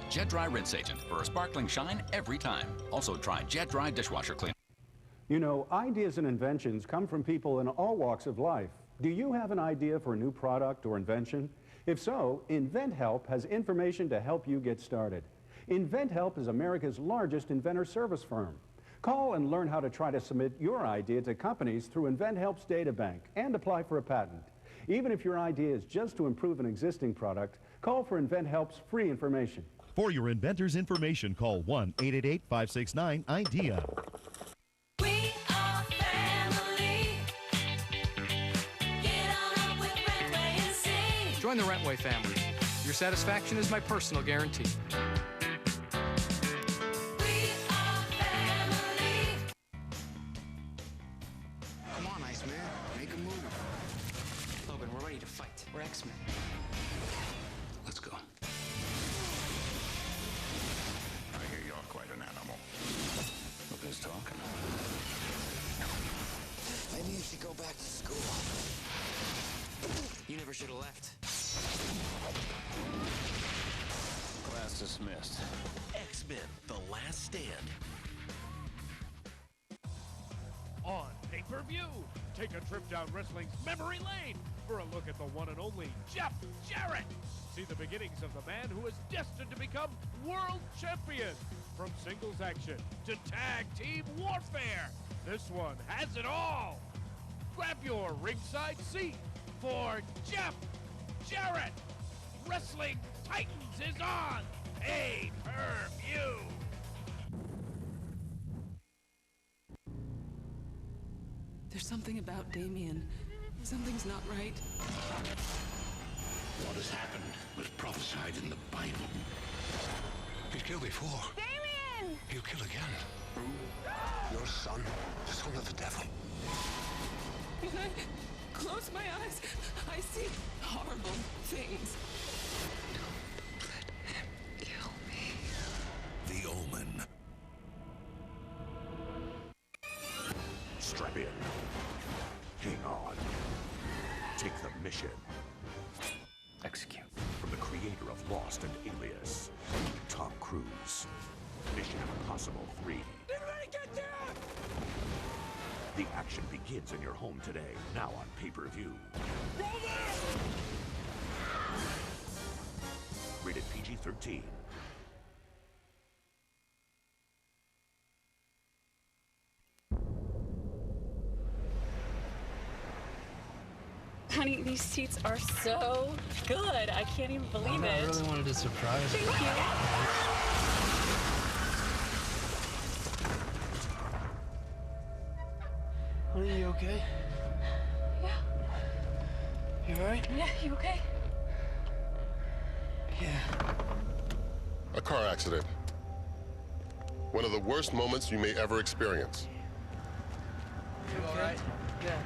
Jet Dry Rinse Agent for a sparkling shine every time. Also try Jet Dry Dishwasher Cleaner. You know, ideas and inventions come from people in all walks of life. Do you have an idea for a new product or invention? If so, InventHelp has information to help you get started. InventHelp is America's largest inventor service firm. Call and learn how to try to submit your idea to companies through InventHelp's data bank and apply for a patent. Even if your idea is just to improve an existing product, call for InventHelp's free information. For your inventor's information, call 1-888-569-IDEA. Join the Rentway family. Your satisfaction is my personal guarantee. Come on, Iceman. Make a move. Logan, we're ready to fight. We're X-Men. Let's go. I hear you're quite an animal. Look who's talking. Maybe you should go back to school. You never should have left. Class dismissed. X-Men: The Last Stand. On pay-per-view, take a trip down wrestling's memory lane for a look at the one and only Jeff Jarrett. See the beginnings of the man who is destined to become world champion. From singles action to tag team warfare, this one has it all. Grab your ringside seat for Jeff Jarrett. Wrestling Titans is on pay-per-view. There's something about Damien. Something's not right. What has happened was prophesied in the Bible. He's killed before. Damien! He'll kill again. Your son, the son of the devil. When I close my eyes, I see horrible things. Don't let him kill me. The Omen. Strap in. Hang on. Take the mission. Execute. From the creator of Lost and Alias, Tom Cruise. Mission Impossible 3. Did we get there? The action begins in your home today, now on pay-per-view. Rated PG-13. Honey, these seats are so good. I can't even believe it. I really wanted to surprise you. Thank you. okay? Yeah. You all right? Yeah, you okay? Yeah. A car accident. One of the worst moments you may ever experience. You all right? Yeah.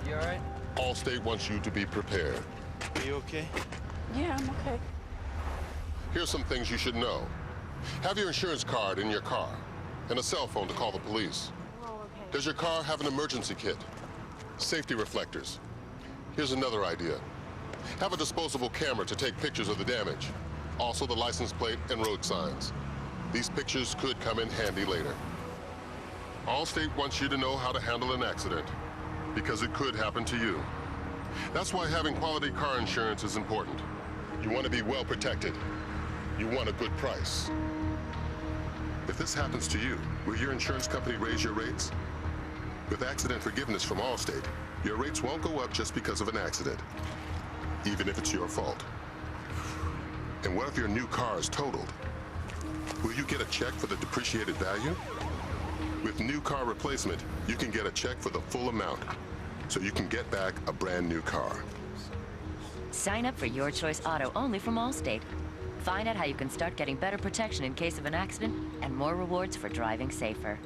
You all right? Allstate wants you to be prepared. Are you okay? Yeah, I'm okay. Here's some things you should know. Have your insurance card in your car and a cell phone to call the police. Does your car have an emergency kit? Safety reflectors. Here's another idea. Have a disposable camera to take pictures of the damage. Also the license plate and road signs. These pictures could come in handy later. Allstate wants you to know how to handle an accident because it could happen to you. That's why having quality car insurance is important. You want to be well protected. You want a good price. If this happens to you, will your insurance company raise your rates? With accident forgiveness from Allstate, your rates won't go up just because of an accident, even if it's your fault. And what if your new car is totaled? Will you get a check for the depreciated value? With new car replacement, you can get a check for the full amount, so you can get back a brand new car. Sign up for Your Choice Auto only from Allstate. Find out how you can start getting better protection in case of an accident and more rewards for driving safer.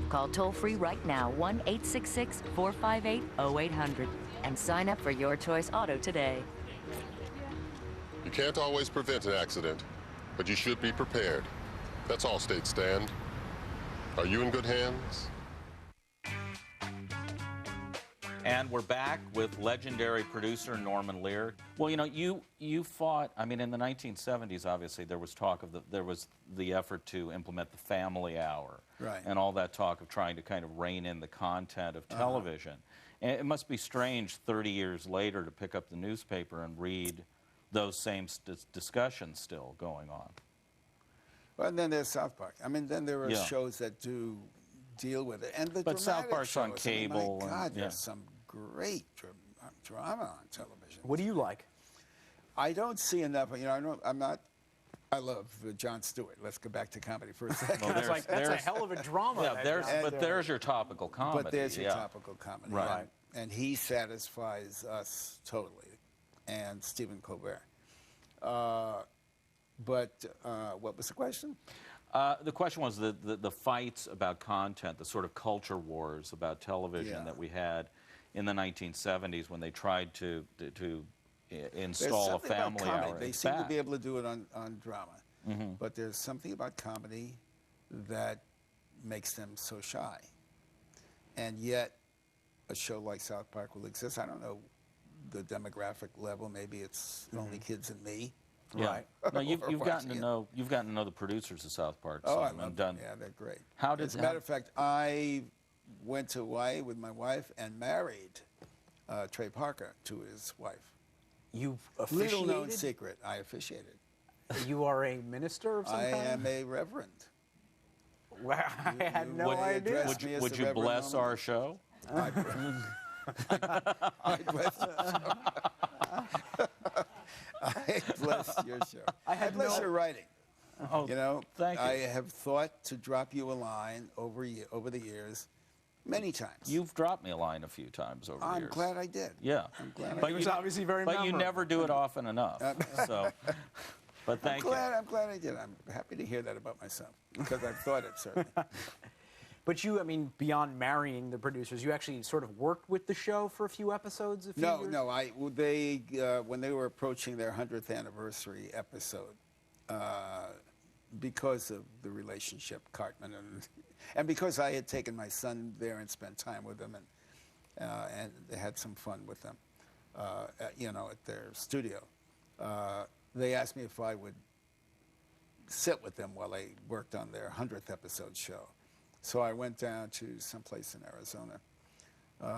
Call toll-free right now, 1-866-458-0800, and sign up for Your Choice Auto today. You can't always prevent an accident, but you should be prepared. That's Allstate's stand. Are you in good hands? And we're back with legendary producer Norman Lear. Well, you know, you fought. I mean, in the 1970s, obviously, there was talk of there was the effort to implement the family hour, right, and all that talk of trying to kind of rein in the content of television. And it must be strange 30 years later to pick up the newspaper and read those same discussions still going on. Well, and then there's South Park. I mean, then there are shows that do deal with it, and the but South Park's shows, on cable. I mean, my God, and, there's some great drama on television. What do you like? I don't see enough. You know, I love Jon Stewart. Let's go back to comedy for a second. Well, that's a hell of a drama. Yeah, there's your topical comedy. But there's your topical comedy, right? And he satisfies us totally, and Stephen Colbert. But what was the question? The question was the fights about content, the sort of culture wars about television that we had in the 1970s when they tried to install a family hour. They seem to be able to do it on drama. But there's something about comedy that makes them so shy. And yet, a show like South Park will exist. I don't know the demographic level. Maybe it's only kids and me. Yeah. Right. No, you've gotten to know the producers of South Park. Oh, I love them. Yeah, they're great. As a matter of fact, I went to Hawaii with my wife and married Trey Parker to his wife. You officiated? Little known secret. I officiated. You are a minister of some kind? I am a reverend. Wow, I had no idea. Would you bless our show? I bless your show. I bless your writing. Oh, you know, thank you. I have thought to drop you a line over the years, many times. You've dropped me a line a few times over the years. I'm glad I did. Yeah. I'm glad it was obviously very But memorable. you never do it often enough. So, but thank you. I'm glad I did. I'm happy to hear that about myself because I've thought it, certainly. But you, I mean, beyond marrying the producers, you actually sort of worked with the show for a few episodes? No, when they were approaching their 100th anniversary episode, because of the relationship, Cartman, and because I had taken my son there and spent time with them and had some fun with them, at their studio, they asked me if I would sit with them while they worked on their 100th episode show. So I went down to someplace in Arizona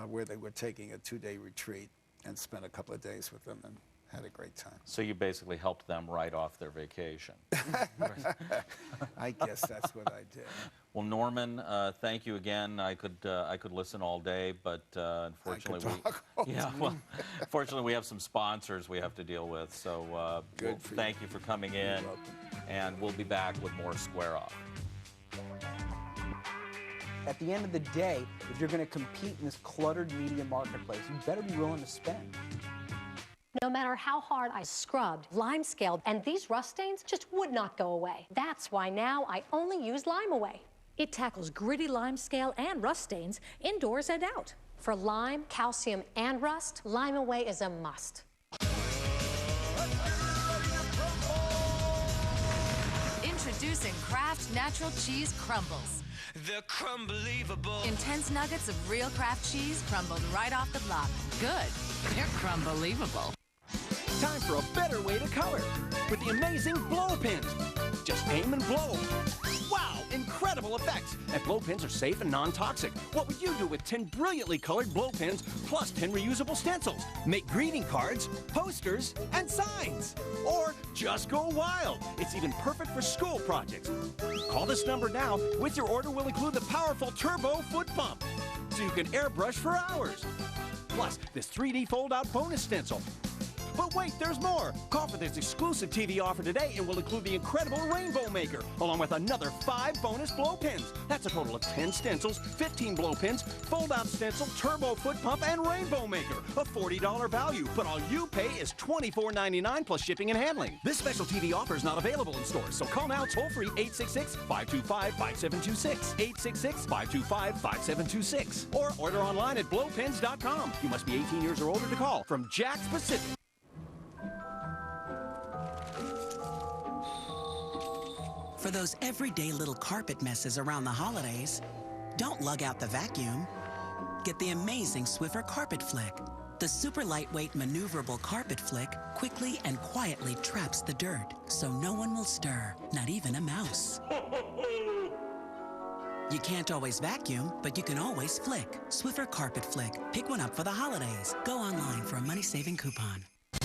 where they were taking a 2-day retreat and spent a couple of days with them and had a great time. So you basically helped them write off their vacation. I guess that's what I did. Well, Norman, thank you again. I could listen all day, but unfortunately, unfortunately we have some sponsors we have to deal with. So thank you for coming in, and we'll be back with more Square Off. At the end of the day, if you're going to compete in this cluttered media marketplace, you better be willing to spend. No matter how hard I scrubbed, lime scaled, and these rust stains just would not go away. That's why now I only use Lime Away. It tackles gritty lime scale and rust stains indoors and out. For lime, calcium, and rust, Lime Away is a must. Introducing Kraft Natural Cheese Crumbles. The Crumbelievable. Intense nuggets of real Kraft cheese crumbled right off the block. Good. They're Crumbelievable. Time for a better way to color with the amazing blow pins. Just aim and blow. Wow, incredible effects. And blow pins are safe and non-toxic. What would you do with 10 brilliantly colored blow pins plus 10 reusable stencils? Make greeting cards, posters, and signs. Or just go wild. It's even perfect for school projects. Call this number now. With your order, we'll include the powerful turbo foot pump, so you can airbrush for hours. Plus, this 3D fold-out bonus stencil. But wait, there's more. Call for this exclusive TV offer today and we'll include the incredible Rainbow Maker, along with another 5 bonus blow pins. That's a total of 10 stencils, 15 blow pins, fold-out stencil, turbo foot pump, and Rainbow Maker. A $40 value, but all you pay is $24.99 plus shipping and handling. This special TV offer is not available in stores, so call now toll-free 866-525-5726, 866-525-5726, or order online at blowpins.com. You must be 18 years or older to call. From Jack's Pacific. For those everyday little carpet messes around the holidays, don't lug out the vacuum. Get the amazing Swiffer Carpet Flick. The super lightweight maneuverable carpet flick quickly and quietly traps the dirt, so no one will stir, not even a mouse. You can't always vacuum, but you can always flick. Swiffer Carpet Flick. Pick one up for the holidays. Go online for a money-saving coupon.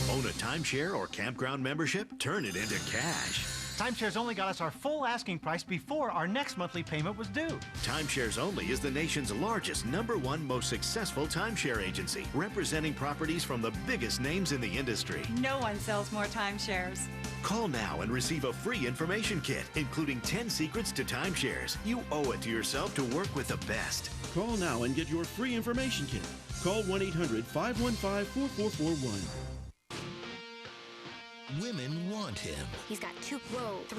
Own a timeshare or campground membership? Turn it into cash. Timeshares Only got us our full asking price before our next monthly payment was due. Timeshares Only is the nation's largest, #1 most successful timeshare agency, representing properties from the biggest names in the industry. No one sells more timeshares. Call now and receive a free information kit, including 10 secrets to timeshares. You owe it to yourself to work with the best. Call now and get your free information kit. Call 1-800-515-4441. Women want him. He's got 3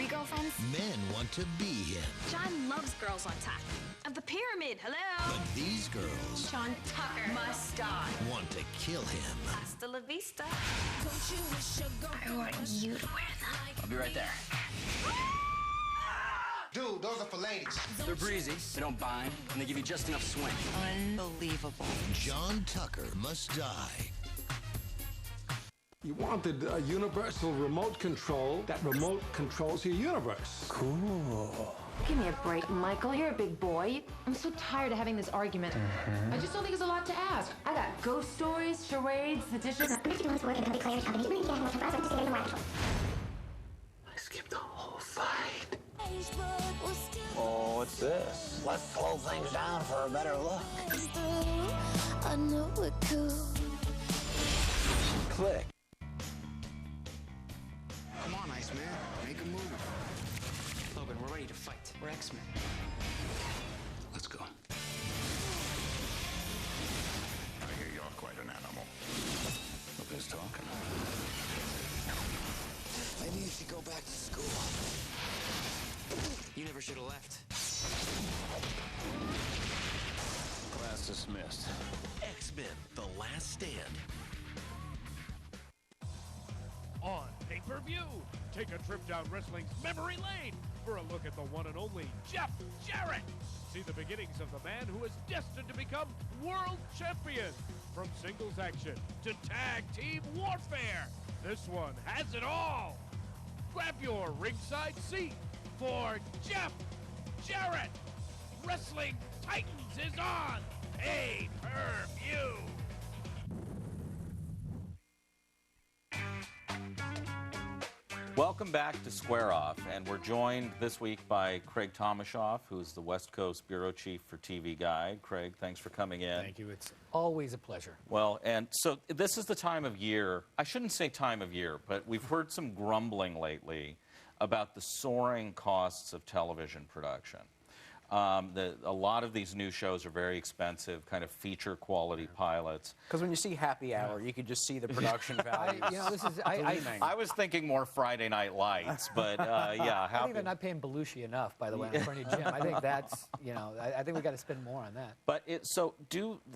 girlfriends. Men want to be him. John loves girls on top of the pyramid. Hello. But these girls John Tucker must die. want to kill him. Hasta la vista. I want you to wear them. I'll be right there. Dude, those are for ladies. They're breezy, they don't bind, and they give you just enough swing. Unbelievable. John Tucker must die. You wanted a universal remote control that remote controls your universe. Cool. Give me a break, Michael. You're a big boy. I'm so tired of having this argument. I just don't think it's a lot to ask. I got ghost stories, charades, additions. I skipped the whole fight. Oh, what's this? Let's slow things down for a better look. I know it could. Click. Come on, Iceman. Make a move. Logan, we're ready to fight. We're X-Men. Let's go. I hear you're quite an animal. Look who's talking. Maybe you should go back to school. You never should have left. Class dismissed. X-Men: The Last Stand. On pay-per-view, take a trip down wrestling's memory lane for a look at the one and only Jeff Jarrett. See the beginnings of the man who is destined to become world champion. From singles action to tag team warfare, this one has it all. Grab your ringside seat for Jeff Jarrett. Wrestling Titans is on pay-per-view. Welcome back to Square Off, and we're joined this week by Craig Tomashoff, who's the West Coast Bureau Chief for TV Guide. Craig, thanks for coming in. Thank you. It's always a pleasure. Well, and so this is the time of year, I shouldn't say time of year, but we've heard some grumbling lately about the soaring costs of television production. A lot of these new shows are very expensive, kind of feature quality pilots. Because when you see Happy Hour, you could just see the production value. I was thinking more Friday Night Lights, but yeah. I think they're not paying Belushi enough, by the way, on Bernie Jim. I think that's, I think we got to spend more on that. But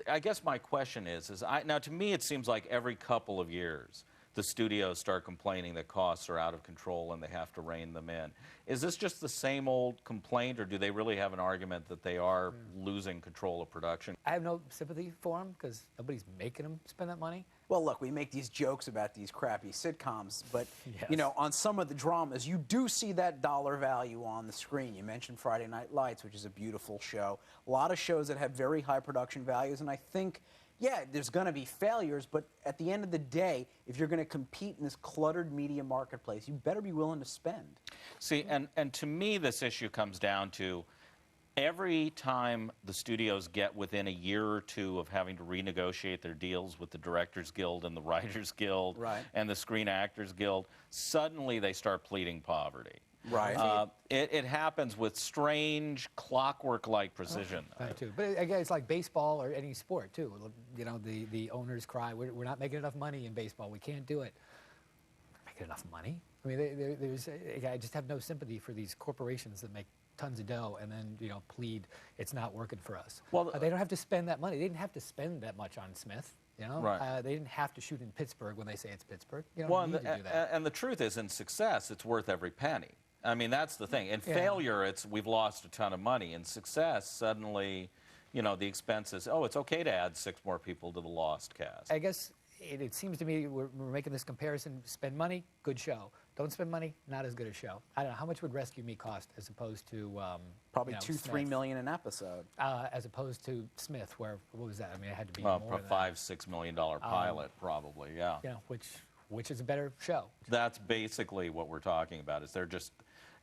I guess my question is now to me it seems like every couple of years the studios start complaining that costs are out of control and they have to rein them in. Is this just the same old complaint, or do they really have an argument that they are losing control of production? I have no sympathy for them because nobody's making them spend that money. Well, look, we make these jokes about these crappy sitcoms, but, on some of the dramas, you do see that dollar value on the screen. You mentioned Friday Night Lights, which is a beautiful show. A lot of shows that have very high production values, and I think, yeah, there's going to be failures, but at the end of the day, if you're going to compete in this cluttered media marketplace, you better be willing to spend. See, and to me, this issue comes down to every time the studios get within a year or two of having to renegotiate their deals with the Directors Guild and the Writers Guild and the Screen Actors Guild, suddenly they start pleading poverty. Right. It happens with strange clockwork-like precision. Too. But again, it's like baseball or any sport, too. The owners cry, we're not making enough money in baseball. We can't do it. We're making enough money? I mean, I just have no sympathy for these corporations that make tons of dough and then, plead it's not working for us. Well, they don't have to spend that money. They didn't have to spend that much on Smith. They didn't have to shoot in Pittsburgh when they say it's Pittsburgh. You don't need to do that. And the truth is, in success, it's worth every penny. I mean, that's the thing. In failure, we've lost a ton of money. In success, suddenly, the expenses, it's okay to add 6 more people to the lost cast. I guess it seems to me we're making this comparison. Spend money, good show. Don't spend money, not as good a show. I don't know, how much would Rescue Me cost as opposed to probably $2-3 million an episode. As opposed to Smith, where, what was that? I mean, it had to be more than $5-6 million pilot, probably, yeah. Which is a better show. That's basically what we're talking about, is they're just,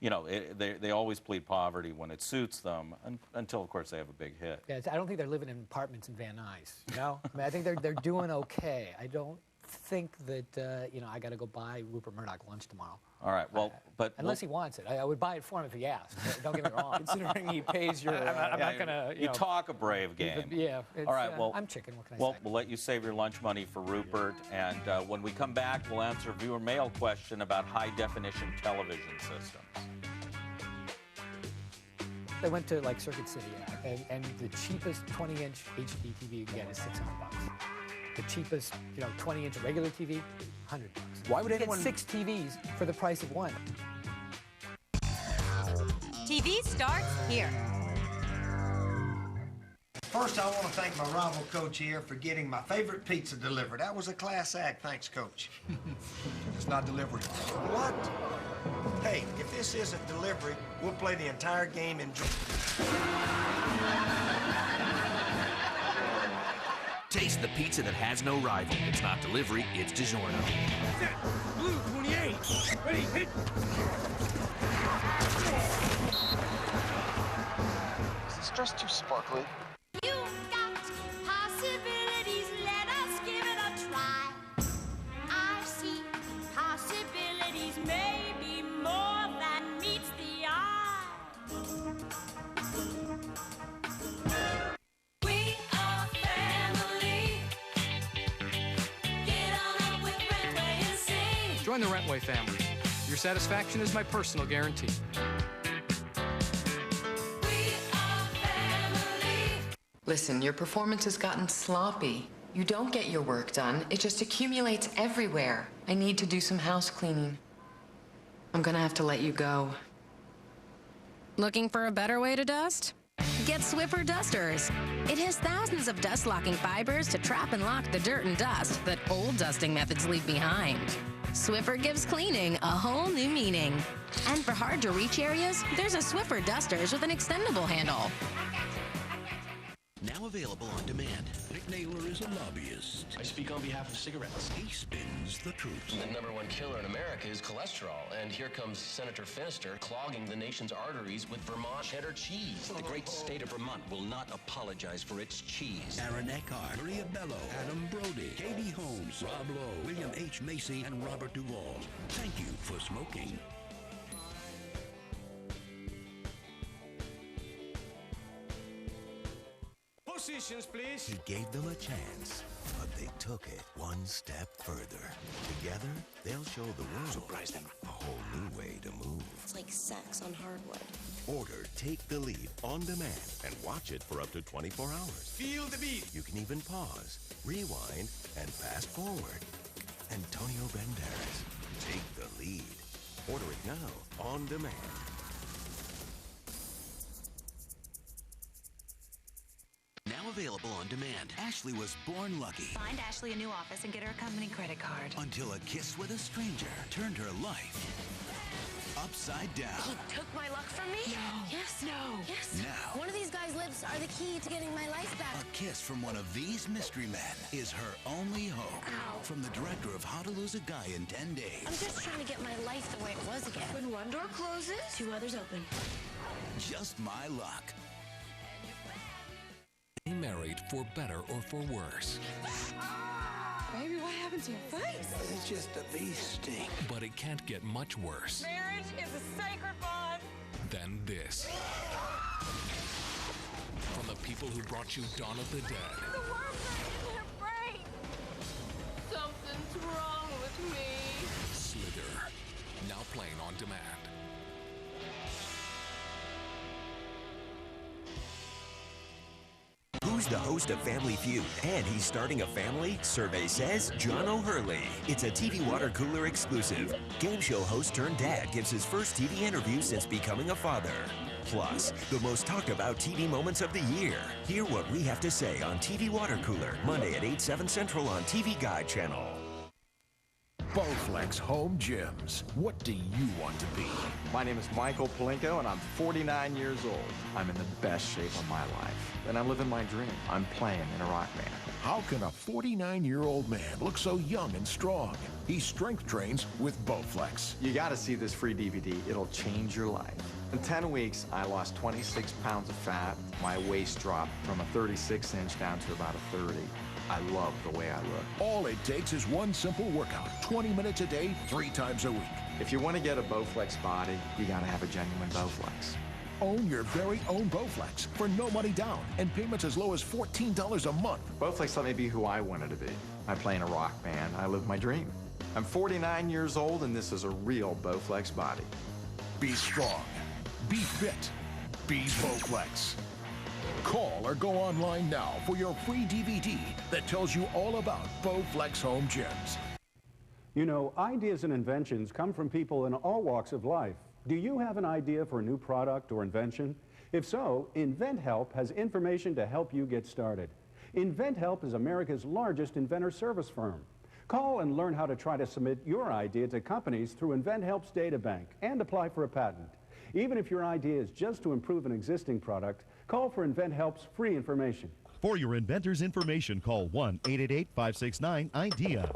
they always plead poverty when it suits them, until, of course, they have a big hit. Yeah, I don't think they're living in apartments in Van Nuys, I mean, I think they're doing okay. I don't think that, I got to go buy Rupert Murdoch lunch tomorrow. All right, well, but... Unless he wants it. I would buy it for him if he asked. Don't get me wrong. Considering he pays your... I'm not going to, You talk a brave game. Yeah. All right, well... I'm chicken, what can I say? Well, we'll let you save your lunch money for Rupert, and when we come back, we'll answer a viewer mail question about high-definition television systems. They went to, Circuit City, and the cheapest 20-inch HD TV you can get is $600. The cheapest, 20-inch regular TV, $100. Why would anyone get 6 TVs for the price of 1? TV starts here. First, I want to thank my rival coach here for getting my favorite pizza delivered. That was a class act. Thanks, coach. It's not delivered. What? Hey, if this isn't delivery, we'll play the entire game in... Taste the pizza that has no rival. It's not delivery, it's DiGiorno. Set. Blue 28. Ready, hit. Is this dress too sparkly? You got possibilities, let us give it a try. I see possibilities, maybe more than meets the eye. We are family. Get on up with Rentway and sing. Join the Rentway family. Your satisfaction is my personal guarantee. Listen, your performance has gotten sloppy. You don't get your work done. It just accumulates everywhere. I need to do some house cleaning. I'm gonna have to let you go. Looking for a better way to dust? Get Swiffer Dusters. It has thousands of dust-locking fibers to trap and lock the dirt and dust that old dusting methods leave behind. Swiffer gives cleaning a whole new meaning. And for hard-to-reach areas, there's a Swiffer Dusters with an extendable handle. Now available on demand. Nick Naylor is a lobbyist. I speak on behalf of cigarettes. He spins the truth. The #1 killer in America is cholesterol. And here comes Senator Finister clogging the nation's arteries with Vermont cheddar cheese. The great state of Vermont will not apologize for its cheese. Aaron Eckhart, Maria Bello, Adam Brody, Katie Holmes, Rob Lowe, William H. Macy, and Robert Duvall. Thank you for smoking. positions, please. He gave them a chance, but they took it one step further. Together, they'll show the world Surprise them. a whole new way to move. It's like sex on hardwood. Order Take the Lead on demand and watch it for up to 24 hours. Feel the beat. You can even pause, rewind, and fast forward. Antonio Banderas, Take the Lead. Order it now on demand. Now available on demand. Ashley was born lucky. Find Ashley a new office and get her a company credit card. Until a kiss with a stranger turned her life upside down. He took my luck from me? No. Yes. No. Yes. Now, One of these guys' lips are the key to getting my life back. a kiss from one of these mystery men is her only hope. Ow. From the director of How to Lose a Guy in 10 Days. I'm just trying to get my life the way it was again. When one door closes, two others open. Just my luck. Married for better or for worse. Baby, what happened to your face? It's just a bee sting. But it can't get much worse Marriage is a sacred bond. than this. From the people who brought you Dawn of the Dead. The worms are in your brain. Something's wrong with me. Slither. Now playing on demand. Who's the host of Family Feud? And he's starting a family? Survey says John O'Hurley. It's a TV water cooler exclusive. Game show host turned dad gives his first TV interview since becoming a father. Plus, the most talked about TV moments of the year. Hear what we have to say on TV Water Cooler, Monday at 8, 7 Central on TV Guide Channel. Bowflex Home Gyms. What do you want to be? My name is Michael Palinko, and I'm 49 years old. I'm in the best shape of my life, and I'm living my dream. I'm playing in a rock band. How can a 49-year-old man look so young and strong? He strength trains with Bowflex. You got to see this free DVD. It'll change your life. In 10 weeks, I lost 26 pounds of fat. My waist dropped from a 36-inch down to about a 30. I love the way I look. All it takes is one simple workout, 20 minutes a day, 3 times a week. If you want to get a Bowflex body, you got to have a genuine Bowflex. Own your very own Bowflex for no money down and payments as low as $14 a month. Bowflex let me be who I wanted to be. I play in a rock band. I live my dream. I'm 49 years old, and this is a real Bowflex body. Be strong. Be fit. Be Bowflex. Call or go online now for your free DVD that tells you all about Bowflex Home Gyms. You know, ideas and inventions come from people in all walks of life. Do you have an idea for a new product or invention? If so, InventHelp has information to help you get started. InventHelp is America's largest inventor service firm. Call and learn how to try to submit your idea to companies through InventHelp's data bank and apply for a patent. Even if your idea is just to improve an existing product, call for InventHelp's free information. For your inventor's information, call 1-888-569-IDEA.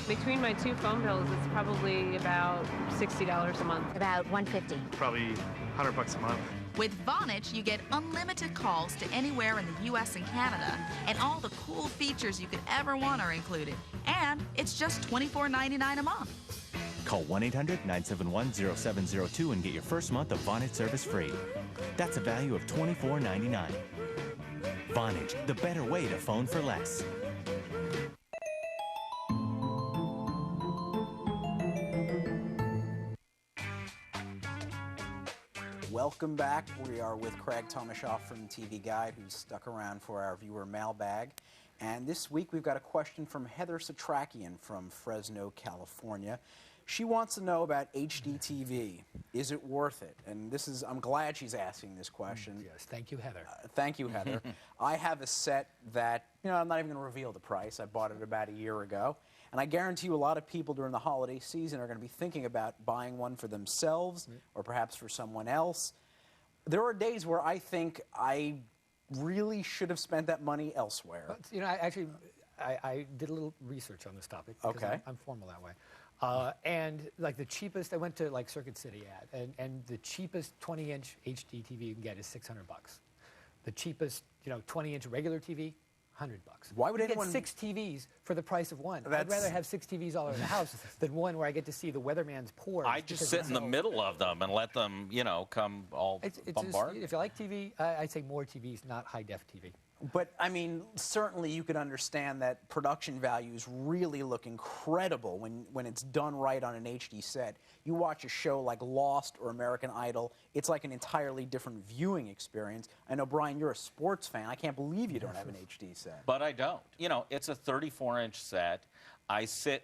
Between my two phone bills, it's probably about $60 a month. About $150. Probably $100 a month. With Vonage, you get unlimited calls to anywhere in the U.S. and Canada, and all the cool features you could ever want are included. And it's just $24.99 a month. Call 1-800-971-0702 and get your first month of Vonage service free. That's a value of $24.99. Vonage, the better way to phone for less. Welcome back. We are with Craig Tomashoff from TV Guide, who's stuck around for our viewer mailbag. And this week we've got a question from Heather Satrakian from Fresno, California. She wants to know about HD TV. Is it worth it? And this is, I'm glad she's asking this question. Yes, thank you, Heather. Thank you, Heather. I have a set that, you know, I'm not even going to reveal the price. I bought it about a year ago. And I guarantee you a lot of people during the holiday season are going to be thinking about buying one for themselves or perhaps for someone else. There are days where I think I really should have spent that money elsewhere. But, you know, I did a little research on this topic. Okay. I'm formal that way. And like the cheapest, I went to like Circuit City and the cheapest 20-inch HD TV you can get is $600. The cheapest, you know, 20-inch regular TV, $100. Why would you anyone get 6 TVs for the price of one? I'd That's- rather have 6 TVs all over the house than one where I get to see the weatherman's pores. I just sit in the middle of them and let them, you know, come all bombard. If you like TV, I'd say more TVs, not high-def TV. But, I mean, certainly you could understand that production values really look incredible when it's done right on an HD set. You watch a show like Lost or American Idol, it's like an entirely different viewing experience. I know, Brian, you're a sports fan. I can't believe you don't have an HD set. But I don't. You know, it's a 34-inch set. I sit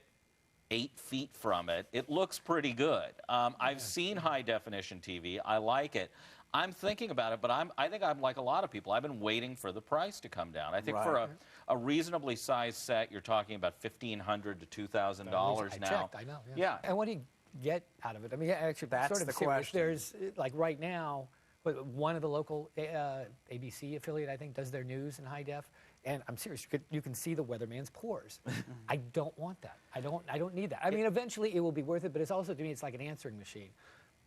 8 feet from it. It looks pretty good. I've seen high-definition TV. I like it. I'm thinking about it, but I think I'm like a lot of people. I've been waiting for the price to come down. I think for a reasonably sized set, you're talking about $1,500 to $2,000 now. I checked, I know. Yeah. And what do you get out of it? I mean, actually, that's sort of the serious. question. There's, like right now, one of the local ABC affiliate, I think, does their news in high def. And I'm serious, you can see the weatherman's pores. I don't want that. I don't need that. I mean, eventually it will be worth it, but it's also, to me, it's like an answering machine.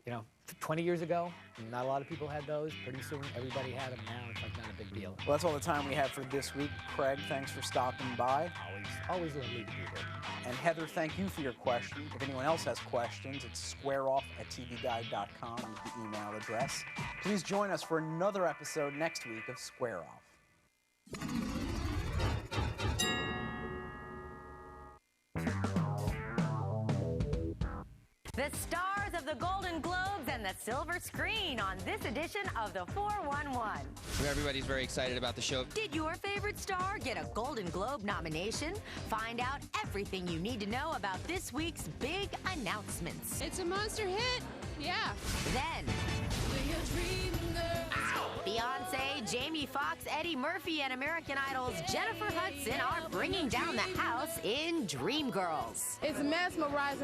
You know, 20 years ago, not a lot of people had those. Pretty soon, everybody had them. Now it's like not a big deal. Well, that's all the time we have for this week. Craig, thanks for stopping by. Always lovely to be here. And Heather, thank you for your question. If anyone else has questions, it's squareoff@tvguide.com is the email address. Please join us for another episode next week of Square Off. The stars of the Golden Globes and the silver screen on this edition of the 411. Everybody's very excited about the show. Did your favorite star get a Golden Globe nomination? Find out everything you need to know about this week's big announcements. It's a monster hit. Yeah. Then, Beyonce, Jamie Foxx, Eddie Murphy, and American Idol's Jennifer Hudson are bringing down the house in Dreamgirls. It's mesmerizing.